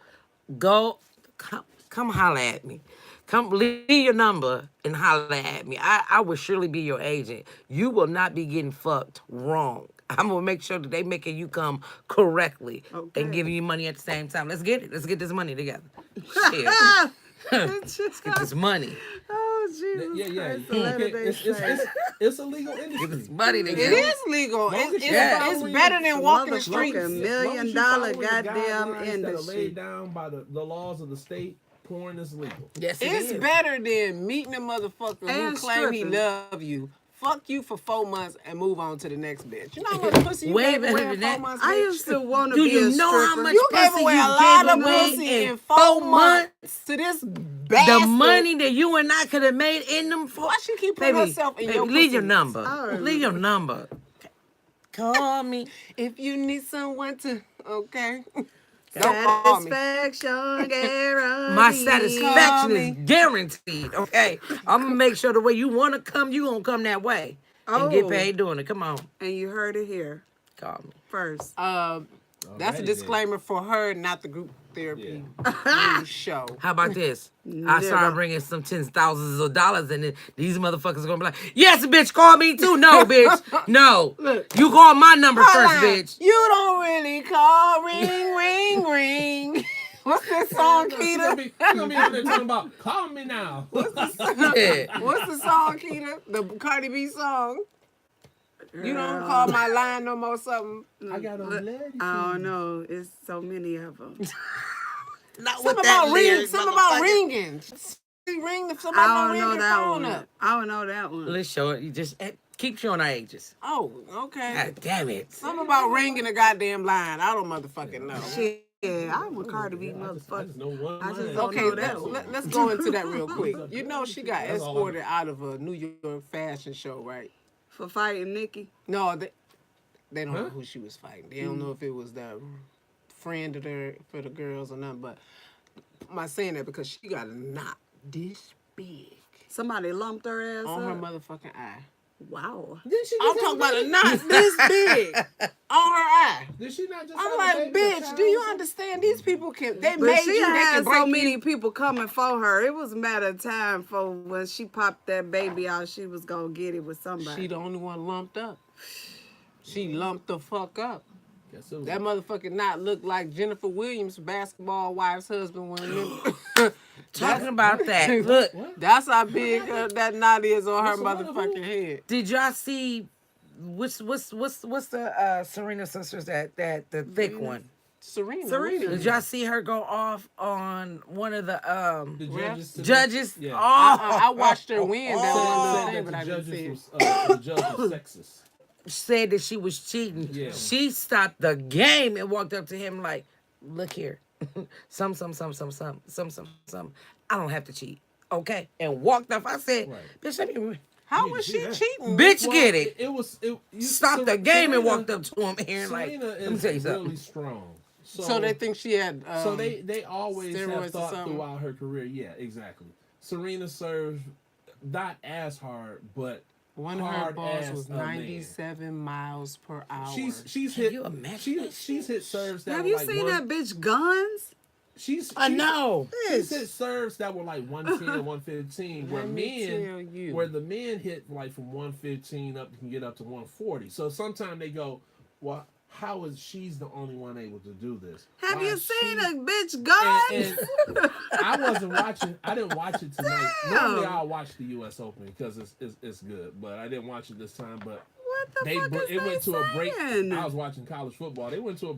Come holler at me. Come leave your number and holler at me. I will surely be your agent. You will not be getting fucked wrong. I'm gonna make sure that they making you come correctly Okay. and giving you money at the same time. Let's get it. Let's get this money together. Shit. Let's get this money. Oh, Jesus Yeah. Christ, the letter they say. It's a legal Get industry. this money It together. is legal. Long as It's, you it's, follow it's your- better than walking the motherfucking streets. $1 million As long as you following the goddamn guidelines that are industry. laid down by the laws of the state, porn is legal. Yes, it It's is. better than meeting a motherfucker who And claim he stripping. love you. Fuck you for 4 months and move on to the next bitch. You know how much pussy you Way gave better away than in that. 4 months, I bitch? used to want to Do be a you know how stripper. much You gave pussy away a you lot gave of away pussy in 4 4 months? months to this bastard. The money that you and I could have made in them for. Why she keep putting herself in your leave your pussy? number. I remember. Leave your number. Call me. If you need someone to, okay. Don't call me. Satisfaction guaranteed. My satisfaction Call is me. guaranteed. Okay, I'm gonna make sure the way you want to come, you gonna come that way and get Oh. paid doing it. Come on, And you heard it here call me. first. That's a Alrighty disclaimer for her, not the group therapy news show. How about this? I Nigga. started bringing some tens thousands of dollars, and then these motherfuckers gonna be like, "Yes, bitch, call me too." No, bitch, no. You call my number Hold first, on. bitch. You don't really call ring, ring, ring. What's that song, You gonna Keita? be out there talking about call me now. Yeah. What's the song, Keita? The Cardi B song. You don't call my line no more something. I got a lady. I don't know. It's so many of them. Not Something with that about ring. lyric, Something about motherfucker. ringing. Ring. Somebody I gonna don't ring know your that phone one. up. I don't know that one. Let's show it. You just Keep showing our ages. Oh, okay. God damn it. Something about ringing the goddamn line. I don't motherfucking know. Shit, I'm a Cardi B I motherfucker. just know one I just line. don't Okay, know that one. let's go into that real quick. You know she got That's all I escorted out of a New York fashion show, right? For fighting Nikki. No, they don't know Huh? who she was fighting. They don't know if it was the friend of the for the girls or nothing. But I'm saying that because she got a knot this big Somebody lumped her ass on her up. motherfucking eye. Wow. Did she I'm just talking have about a a baby? knot this big on her eye. Did she not just I'm have a like, baby? A bitch, child do you or something? understand? These people can, they But made she you, they had can so break many you. people coming for her. It was a matter of time for when she popped that baby out, she was going to get it with somebody. She the only one lumped up. She lumped the fuck up. Guess it was That motherfucking knot looked like Jennifer Williams' basketball wife's husband when Talking about that. Look, That's how big that knot is on her What's the one of motherfucking head. did y'all see what's the Serena sisters that the thick one? Serena. Serena. Did y'all see her go off on one of the the judges. today? judges? Yeah. Oh, I watched her win. That Said one little that thing, but the I didn't see judges it. was the judge was sexist. said that she was cheating. Yeah. She stopped the game and walked up to him like, "Look here, some. I don't have to cheat, okay?" And walked off. I said, Right. "Bitch, let me." How You was see she that. cheating? Bitch, Well, get it. You Stopped the game and Serena- walked up to him here and like, Serena let me is tell you really something. strong. So they think she had. So they always steroids or have thought something? throughout her career. Yeah, exactly. Serena serves not as hard, but one of her hard balls as was a man. 97 miles per hour. She's Can hit. you imagine that She's hit serves that Have were you like seen one, that bitch guns? She's I know. She's hit serves that were like 110, 115, where Let me tell you. where the men hit like from 115 up can get up to 140. So sometimes they go, well, how is she's the only one able to do this? Have Why you is seen she- a bitch guns? and I wasn't watching. I didn't watch it tonight. Damn. Normally, I'll watch the U.S. Open because it's good, but I didn't watch it this time. But What the fuck is it went they to a break. saying? I was watching college football. They went to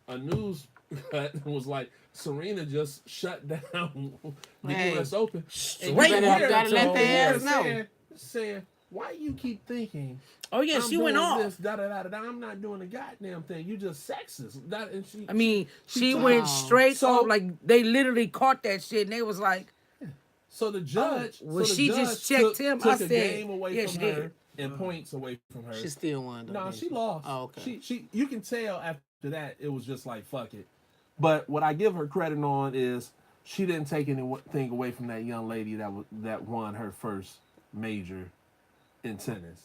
a news cut and was like, Serena just shut down the Hey. U.S. Open. And Straight you walked hear- up to let him. the hear ass know. saying, why you keep thinking? Oh yeah, I'm she went doing off. This, da, da, da, da, da. I'm not doing a goddamn thing. You just sexist. And she, I mean, she Wow. went straight So- off. Like they literally caught that shit, and they was like, So the judge, well, so the she judge just checked him. Took I a said, game away yeah, from she her did. and points away from her. She still won. though, No, didn't she lost. Oh, okay. She you can tell after that it was just like fuck it. But what I give her credit on is she didn't take anything away from that young lady that won her first major in tennis.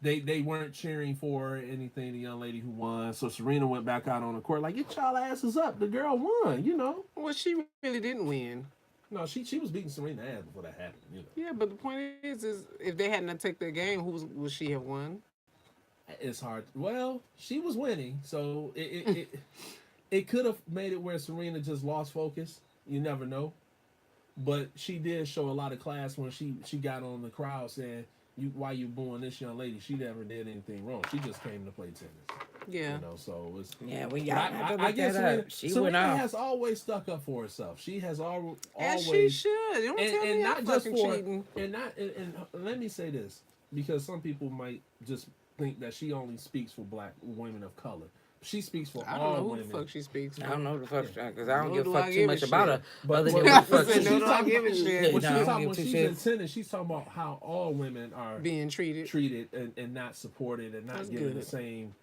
They weren't cheering for her or anything. The young lady who won, so Serena went back out on the court like, get y'all asses up. The girl won, you know. Well, she really didn't win. No, she was beating Serena ass before that happened. You know, Yeah, but the point is if they hadn't taken their game, who would she have won? it's hard. Well, she was winning, so it could have made it where Serena just lost focus. You never know. But she did show a lot of class when she got on the crowd saying, why you booing this young lady? She never did anything wrong. She just came to play tennis. Yeah. You know, so it's "Yeah, we but got to I look guess that Serena, up." She Serena went off. has always stuck up for herself. She has always And she should. Don't tell me and I'm not just fucking for cheating. and let me say this, because some people might just think that she only speaks for black women of color. She speaks for I don't all know who women. the fuck she speaks I for. don't know the fuck because I don't Nor give a do fuck I too give much a about shit. her. But Other what- than what the fuck Said, she no, she's don't talking give a about- shit. When No, I she's don't talking give when two she's in shits. tennis, she's talking about how all women are Being treated. and not supported and not That's given the good. same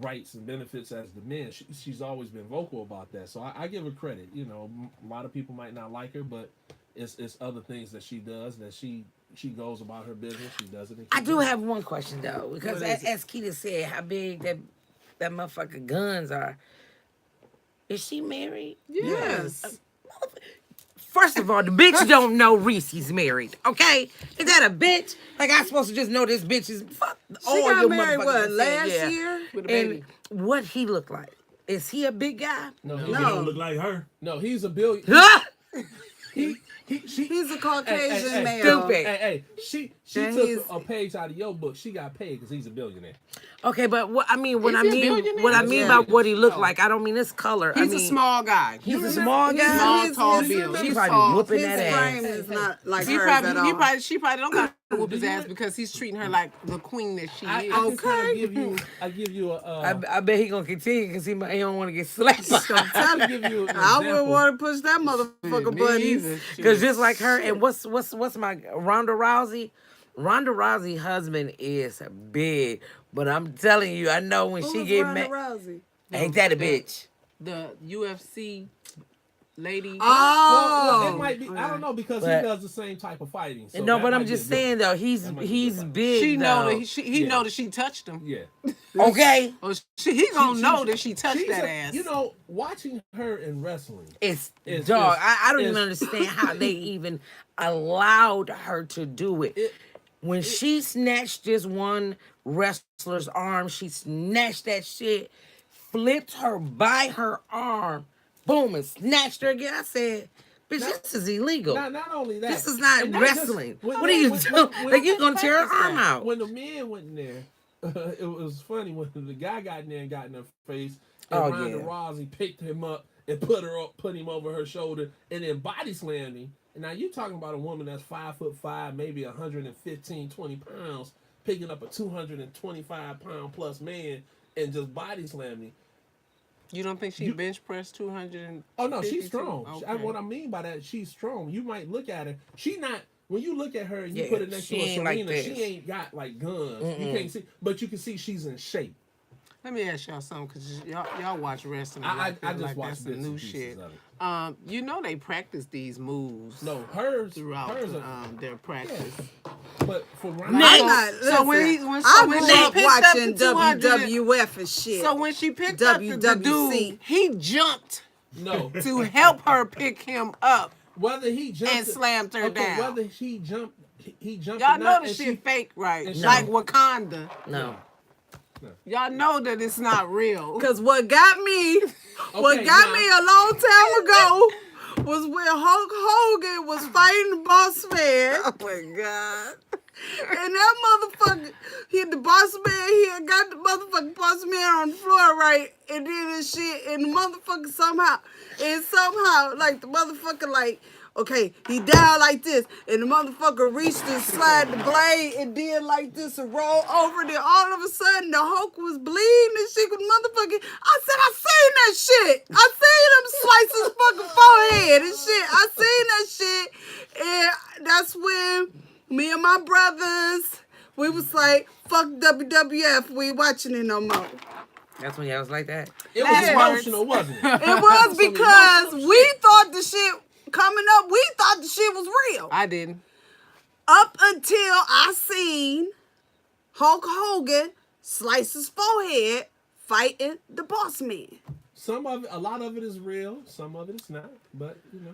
rights and benefits as the men. She's always been vocal about that, so I give her credit. You know, a lot of people might not like her, but it's other things that she does that she goes about her business. She does it. And I keeps do doing it. have one question though, because What is it? as Keita said, how big that motherfucker guns are. Is she married? Yes. First of all, the bitch don't know Reese's married. Okay, is that a bitch? Like I'm supposed to just know this bitch is fuck She all got your married, motherfuckers what, that said, last yeah. year? With a baby. And what he look like? Is he a big guy? No, He No. don't look like her. no, he's a billion. Ah! She, He's a Caucasian hey, male. Stupid. Hey, She Then took he's- a page out of your book. She got paid because he's a billionaire. Okay, but what I mean, Is he a billionaire? what I mean Yeah. by what he looked Oh. like, I don't mean his color. I He's mean, a small guy. He's a He's- small he's- guy. Small, his- tall his- build. She He's probably tall. whooping His that ass. frame is not like She hers probably, at all. she probably don't got to whoop his Do you ass re- because he's treating her like the queen that she I is. can kind of give you I bet he gonna continue because he don't want to get slapped. I'm I give you an I wouldn't example. want to push that motherfucker Me buttons. either. Because just like her, and what's my Ronda Rousey? Ronda Rousey's husband is big, but I'm telling you, I know when she Who's get Ronda mad, Rousey? ain't that a bitch? The UFC lady. Oh, Well, it might be. I don't know because But- he does the same type of fighting. So No, that but I'm might be just a good- saying though, That might be he's good. big. She know though. that he Yeah. know that she touched him. Yeah. Okay, Or he gonna She- know she's- that she touched she's that a- ass. You know, watching her in wrestling. it's It's- dog. it's- I don't even it's- understand how they even allowed her to do it. When she snatched this one wrestler's arm, she snatched that shit, flipped her by her arm, boom, and snatched her again. I said, bitch, this is illegal. Not only that. This is not and just- wrestling. when- What are you when- doing? when- Like, you're going to tear her practice arm that. out. When the men went in there, it was funny when the guy got in there and got in her face, and Oh, Ronda yeah. Rousey picked him up and put him over her shoulder, and then body slammed him. And now you talking about a woman that's 5'5", maybe 115, 20 pounds, picking up a 225-pound plus man and just body slamming him. You don't think she bench pressed 200? Oh no, she's strong. Okay. What I mean by that, she's strong. You might look at her. She not. When you look at her and you Yeah, put it next she to a ain't like Serena, this. she ain't got like guns. You can't see, but you can see she's in shape. Let me ask y'all something, because y'all watch wrestling. I feel just like watch that's bits some new and pieces shit. of it. You know they practice these moves No, hers throughout are, their practice. but for Ronda, Next. I'm not, So when listen, he- when- so I when grew she up picked up watching the 200 WWF and shit. So when she picked up the WWC. dude, he jumped no, to help her pick him up. whether he jumped And slammed her down. Whether he jumped Y'all or know not, the and shit she- fake, right? and Like she- Wakanda. No. Y'all know that it's not real. Because what got me, what Okay, got now- me a long time ago was when Hulk Hogan was fighting the Boss Man. Oh my God. And that motherfucker, the boss man, he had got the motherfucking boss man on the floor, right? And did his shit, and the motherfucker somehow, like, the motherfucker, like, okay, he down like this, and the motherfucker reached and slide the blade and did like this and roll over. Then all of a sudden, the Hulk was bleeding and shit with the motherfucking. I said, I seen that shit. I seen him slice his fucking forehead and shit. I seen that shit, and that's when me and my brothers, we was like, fuck WWF, we ain't watching it no more. That's when y'all was like that. It was Last emotional, wasn't it? It was because we thought the shit coming up, we thought the shit was real. I didn't. Up until I seen Hulk Hogan slice his forehead fighting the boss man. A lot of it is real. Some of it is not. But you know,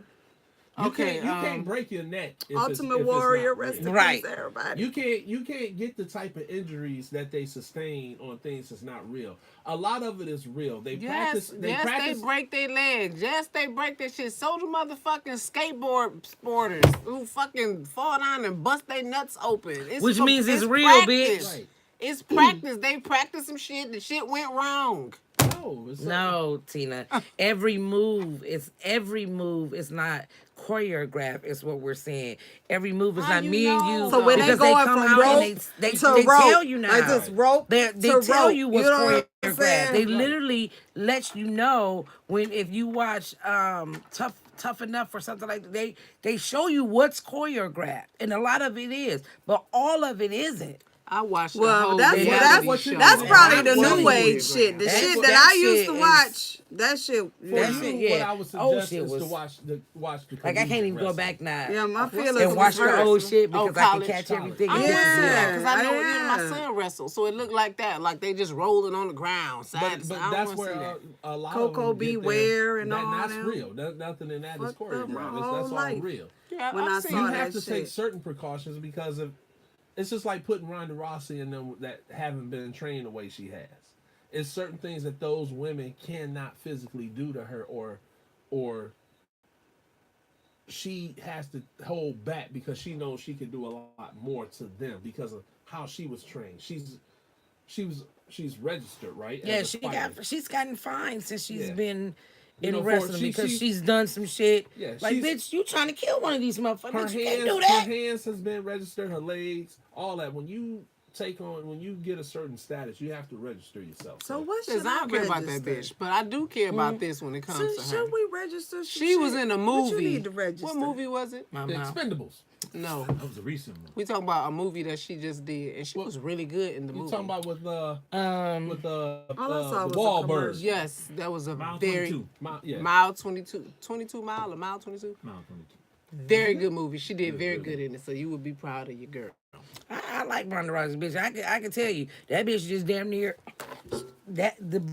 Okay, you can't break your neck. If Ultimate it's Warrior, not rest real. in Right. peace, everybody. You can't get the type of injuries that they sustain on things that's not real. A lot of it is real. They Yes, practice. they break their legs. Yes, they break their shit. So do motherfucking skateboard sporters who fucking fall down and bust their nuts open. Which means it's real, practice. bitch. Right. It's practice. They practice some shit. The shit went wrong. No, it's No, Tina. Every move is not choreographed. Is what we're saying. Every move is How not you me and know? you. So when they because going come from out rope and they to they rope, tell you now. like this rope They to tell rope, you what's you know what I'm choreographed. saying? They literally let you know when if you watch Tough Enough or something like that. They show you what's choreographed, and a lot of it is, but all of it isn't. I watched the Well, whole that's reality what you- show. that's probably I'm the telling new you, age it's shit. The That- shit that that I used shit to is- watch. That shit. For Yeah, That's you, it, yeah. what I would Old suggest shit is was- to watch the Like I can't collegiate even go wrestling. back now. yeah, my feelings And watch was the hurt. old shit because I can college. catch College. everything. I and want to just see do that that. because I know Yeah. even my son wrestles, so it looked like that, like they just rolling on the ground. Side But to side. I don't that's wanna see where that. a lot Coco of them get Beware and all that's them. real. Nothing in that is Fucked up my choreographed. whole That's all life. real. Yeah, when I I've seen saw You that. that have to take shit. certain precautions because of it's just like putting Ronda Rousey in them that haven't been trained the way she has. It's certain things that those women cannot physically do to her or she has to hold back because she knows she can do a lot more to them because of how she was trained. She's registered, right? Yeah, as a fighter. she's gotten fined since she's Yeah. been You in know, for- wrestling because she- she's done some shit. Yeah, like, she's- bitch, you trying to kill one of these motherfuckers? Her You can't do hands, that. her hands has been registered. Her legs, all that. When you get a certain status, you have to register yourself. So what Because should I don't care about that register? bitch, but I do care about this when it comes Should, to her. should we register? some She was shit? in a What movie. you need to register? What movie was it? My The mouth. Expendables. No. That was a recent one. We talking about a movie that she just did, and she was really good in the You movie. talking about with Um, All I saw was the a Wahlberg? commercial. Yes, that was a Mile very 22. Yeah. mile 22 mile or mile 22. Mile 22. Very good movie. She did very good in it, so you would be proud of your girl. I like Ronda Rousey, bitch. I can tell you that bitch just damn near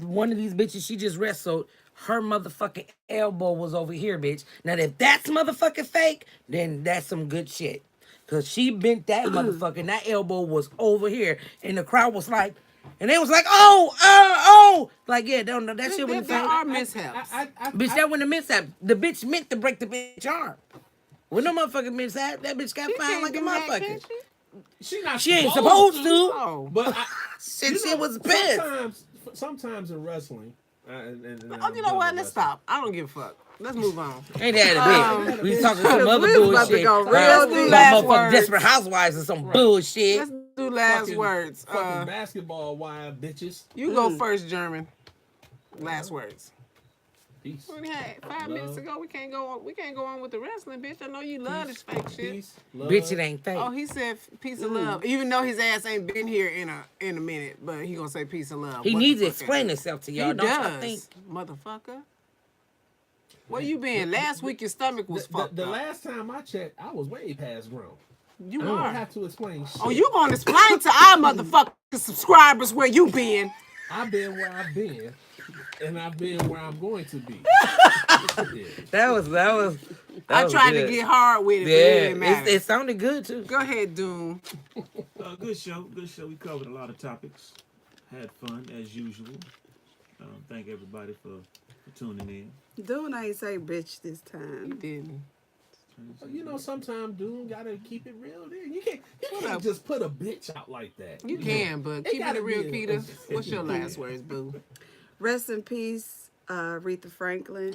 one of these bitches she just wrestled. Her motherfucking elbow was over here, bitch. Now if that's motherfucking fake, then that's some good shit. Cause she bent that motherfucker, and that elbow was over here, and the crowd was like, and they was like, oh, like yeah, don't know that shit There, wasn't there fake. are mishaps. Bitch, that wasn't a mishap. The bitch meant to break the bitch arm. When no motherfucking mishap, that bitch got She fined can't like a do that, motherfucker. can she? She ain't supposed to. Oh. But Shit, she was pissed. Sometimes in wrestling, and Oh, you know what? Let's stop. I don't give a fuck. Let's move on. Ain't that a bitch? We talking some other we was about to bullshit. go real Like deep. Last motherfucking words. Desperate Housewives or some bullshit. Let's do last words. Fucking basketball wild bitches. You go first, German. Last words. Peace. We only had 5 minutes Love. ago. We can't go on with the wrestling, bitch. I know you love this fake shit. Peace. Love. Bitch, it ain't fake. Oh, he said peace of love. Even though his ass ain't been here in a minute, but he gonna say peace of love. He What needs the to fuck explain is- himself to He y'all. Don't y'all does, think? motherfucker. Where you been? Last week your stomach was fucked The up. last time I checked, I was way past grown. You I don't are. have to explain shit. Oh, you gonna explain to our motherfucking subscribers where you been? I've been where I've been, and I've been where I'm going to be. Yeah. That was. I tried to get hard with it, but it didn't Yeah, matter. it sounded good too. Go ahead, Doom. Good show. Good show. We covered a lot of topics. Had fun as usual. Thank everybody for tuning in. Doing ain't say bitch this You time. didn't. You know, sometimes dude gotta keep it real. There, you can't up. just put a bitch out like that. You can, but It keep it gotta real, be a- Keita. What's your last words, boo? Rest in peace, Aretha Franklin.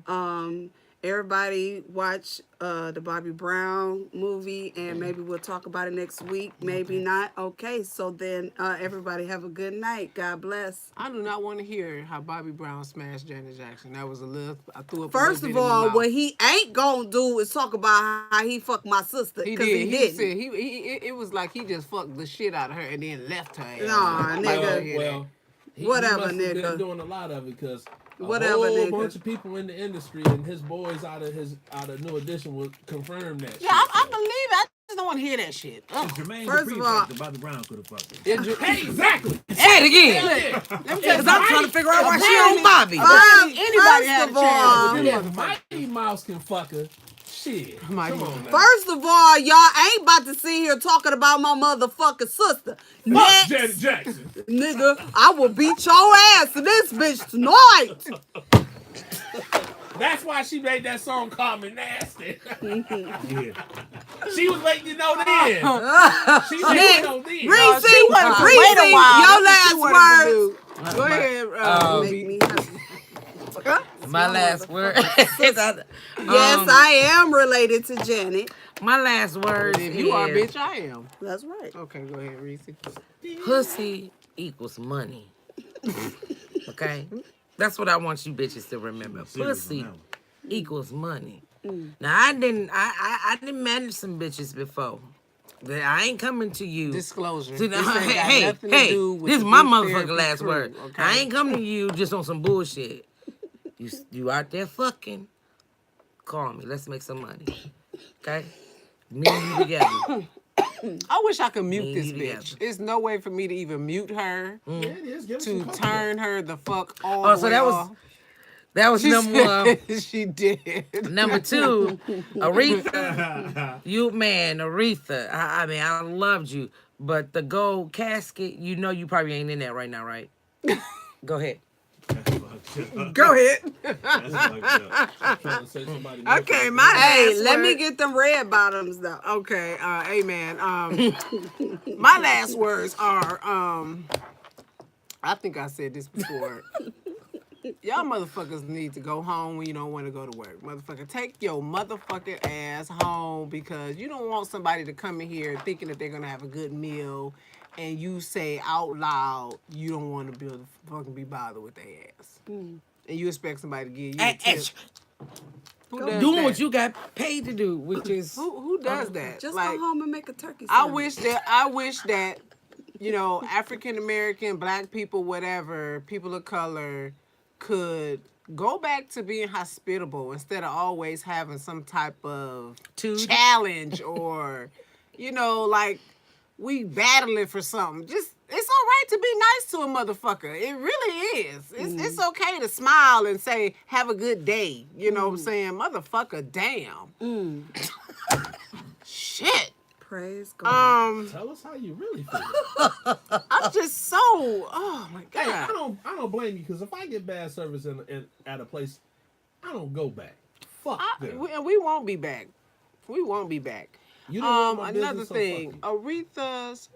Amen. Everybody watch the Bobby Brown movie, and maybe we'll talk about it next week. Maybe not. Okay, so then everybody have a good night. God bless. I do not want to hear how Bobby Brown smashed Janet Jackson. That was a little. I threw up. First of all, what he ain't gonna do is talk about how he fucked my sister, he because did. he He didn't. said it was like he just fucked the shit out of her and then left her. Nah, Like, nigga. I don't hear that. Well, he Whatever, must have nigga. been doing a lot of it because Whatever, a whole nigga. bunch of people in the industry and his boys out of New Edition will confirm that. Yeah, I believe it. I just don't want to hear that shit. Ugh. Jermaine First Dupri of all- fucked her, Bobby Brown could have fucked her. Exactly. Say it again. Let me tell you Because I'm trying to figure out why she Apparently- on Bobby. Anybody First had a of chance all- to do Yeah, it. Mighty Mouse can fuck her. Shit. Mighty Come on, Mouse. now. First of all, y'all ain't about to sit here talking about my motherfucking sister. Fuck Next, Janet Jackson. nigga, I will beat your ass to this bitch tonight. That's why she made that song Call Me Nasty. Yeah. She was waiting to know then. She waiting Next, to know then. Reese, She wanted to Reese, wait a while. your That's what she last wanted words. to do. Go ahead, Make Ruby. me happy. My last word. Yes, I am related to Janet. My last words If you are, is bitch, I am. That's right. Okay, go ahead, Reese. pussy equals money. Okay? That's what I want you bitches to remember. Serious Pussy on that one. equals money. Now I didn't manage some bitches before. That I ain't coming to you. Disclosure. To, This ain't got hey, nothing to hey, do with this is the my Big motherfucking Therapy last crew, word. okay? I ain't coming to you just on some bullshit. You out there fucking, call me. Let's make some money. Okay? Me and you together. I wish I could mute Me this and you bitch. together. There's no way for me to even mute her Yeah, it is. Give us to some content. turn her the fuck all Oh, the so way that was off. that was She number one. said she did. Number two, Aretha. Aretha. I mean, I loved you, but the gold casket, you know, you probably ain't in that right now, right? Go ahead. fucked up. Go ahead. That's fucked up. I'm trying to say somebody. Okay, my Hey, last let word- me get them red bottoms though. Okay, amen. My last words are, I think I said this before. Y'all motherfuckers need to go home when you don't want to go to work. Motherfucker, take your motherfucking ass home because you don't want somebody to come in here thinking that they're going to have a good meal and you say out loud you don't want to be bothered with their ass. And you expect somebody to give you a tip. Who does Doing that? what you got paid to do, which is Who does that? Just Like, go home and make a turkey I sandwich. wish that, you know, African American, black people, whatever, people of color could go back to being hospitable instead of always having some type of challenge or, you know, like we battling for something. Just it's all right to be nice to a motherfucker. It really is. It's okay to smile and say, have a good day. You know what I'm saying? Motherfucker, damn. Shit. Praise God. Tell us how you really feel. I'm just so, oh my Hey, I God. don't blame you because if I get bad service at a place, I don't go back. Fuck them. We won't be back. We won't be back. You didn't run my Another business, so thing, fuck Aretha's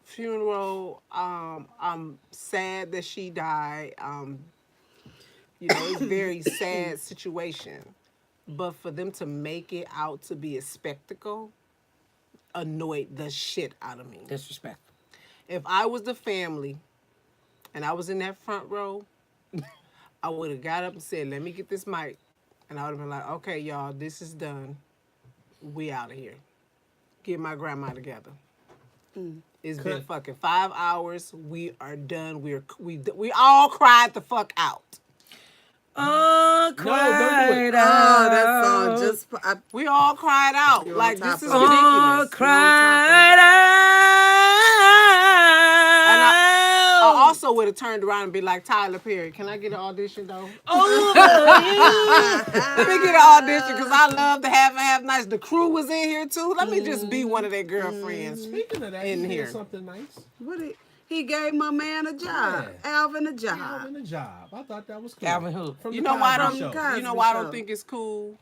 funeral, I'm sad that she died. You know, it's a very sad situation. But for them to make it out to be a spectacle annoyed the shit out of me. disrespectful. If I was the family and I was in that front row, I would have got up and said, let me get this mic. And I would have been like, okay, y'all, this is done. We out of here. Get my grandma together. It's been fucking 5 hours. We are done. We all cried the fuck out. Oh, don't do it. Oh, that song just We all cried out. You're Like, on top this is of it. ridiculous. Oh, cried And out. I also would have turned around and be like, Tyler Perry, can I get an audition, though? Oh, Let me get an audition because I love to have nice. The crew was in here, too. Let me just be one of their girlfriends. Speaking of that, In he here. did something nice. he gave my man a job. Yeah. Alvin a job. Having a job. I thought that was cool. Alvin who? From You the know why I Cosby don't? Show. You know why I don't Show. think it's cool?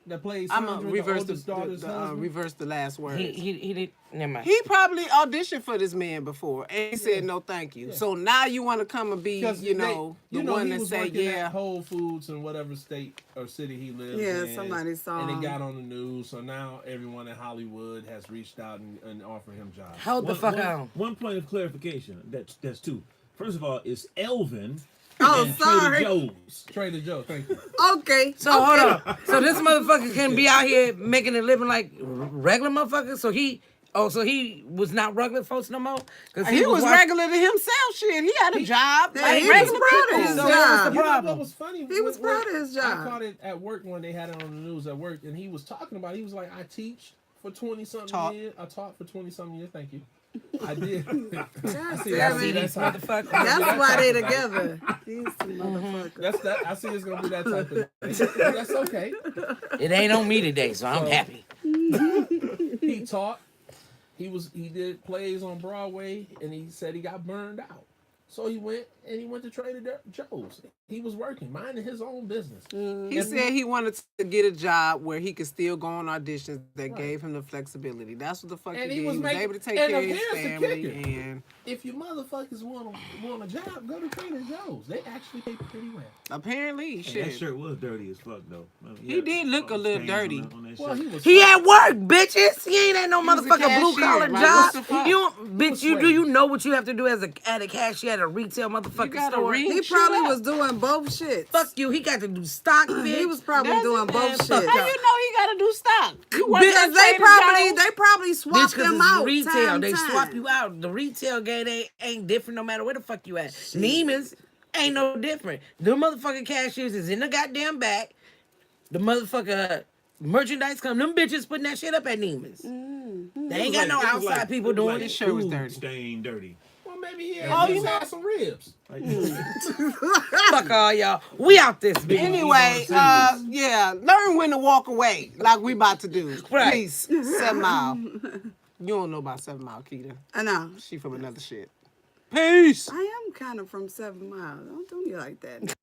That plays I'm Sandra, gonna reverse the oldest daughter's husband. reverse the last word. He did. Never mind. He probably auditioned for this man before, and he said no, thank you. Yeah. So now you want to come and be, Because you know, the one he that was say, working yeah. at Whole Foods in whatever state or city he lives Yeah, in. somebody saw And him. it got on the news, so now everyone in Hollywood has reached out and offered him jobs. Hold the fuck on. One point of clarification. That's two. First of all, it's Elvin. Oh, and sorry. Trader Joe's. Trader Joe, thank you. Okay. So hold on. So this motherfucker can be out here making a living like regular motherfuckers. So he was not regular folks no more. Cause He was watching- regular to himself. Shit, he had a job. Yeah, like he was regular proud of people. his So job. what's the You know problem? what was funny? He was proud of his job. I caught it at work one day, had it on the news at work, and he was talking about it. He was like, I teach for 20-something Taught. years. I taught for 20-something years, thank you. I did. That's see, I I see see these that's motherfuckers. That's why they together. These two motherfuckers. That's that. I see it's gonna be that type of thing. That's okay. It ain't on me today, so I'm happy. He taught. He did plays on Broadway, and he said he got burned out. So he went to Trader Joe's. He was working, minding his own business. He said he wanted to get a job where he could still go on auditions that Right. gave him the flexibility. That's what the fuck And he he did. was He was making- able to take and care of his here's the family. kicker. And If you motherfuckers want a job, go to Trader Joe's. They actually pay pretty well. apparently, Hey, shit. that shirt was dirty as fuck though. He had did look a all the little stains on dirty. that- on that Well, shirt. He at work, bitches. He ain't at no was a motherfucking blue collar cashier. Like, what the job. fuck? You don't, bitch. You do you know what you have to do as at a cashier at a retail motherfucking gotta store? read. He Shut probably up. was doing both shits. Fuck you. He got to do stock. He was probably Does doing he? both Man, shits. How you know he got to do stock? You work Because at they Trader probably Joe's? Bitch, swapped because them it's out. retail. Time, They time. swap you out. The retail game ain't different no matter where the fuck you at. Neiman's ain't no different. The motherfucking cashiers is in the goddamn back. The motherfucker merchandise come. Them bitches putting that shit up at Neiman's. They ain't got no It was outside like- people it was doing like it. shirt was food dirty. Stained dirty. Well, maybe he had, Oh, he you know- had some ribs. Like, Fuck all y'all. We out this bitch. Anyway, yeah, learn when to walk away, like we about to do. Right. Peace. 7 Mile. You don't know about 7 Mile, Keita. I know. She from another shit. Peace. I am kind of from 7 Mile. Don't do me like that.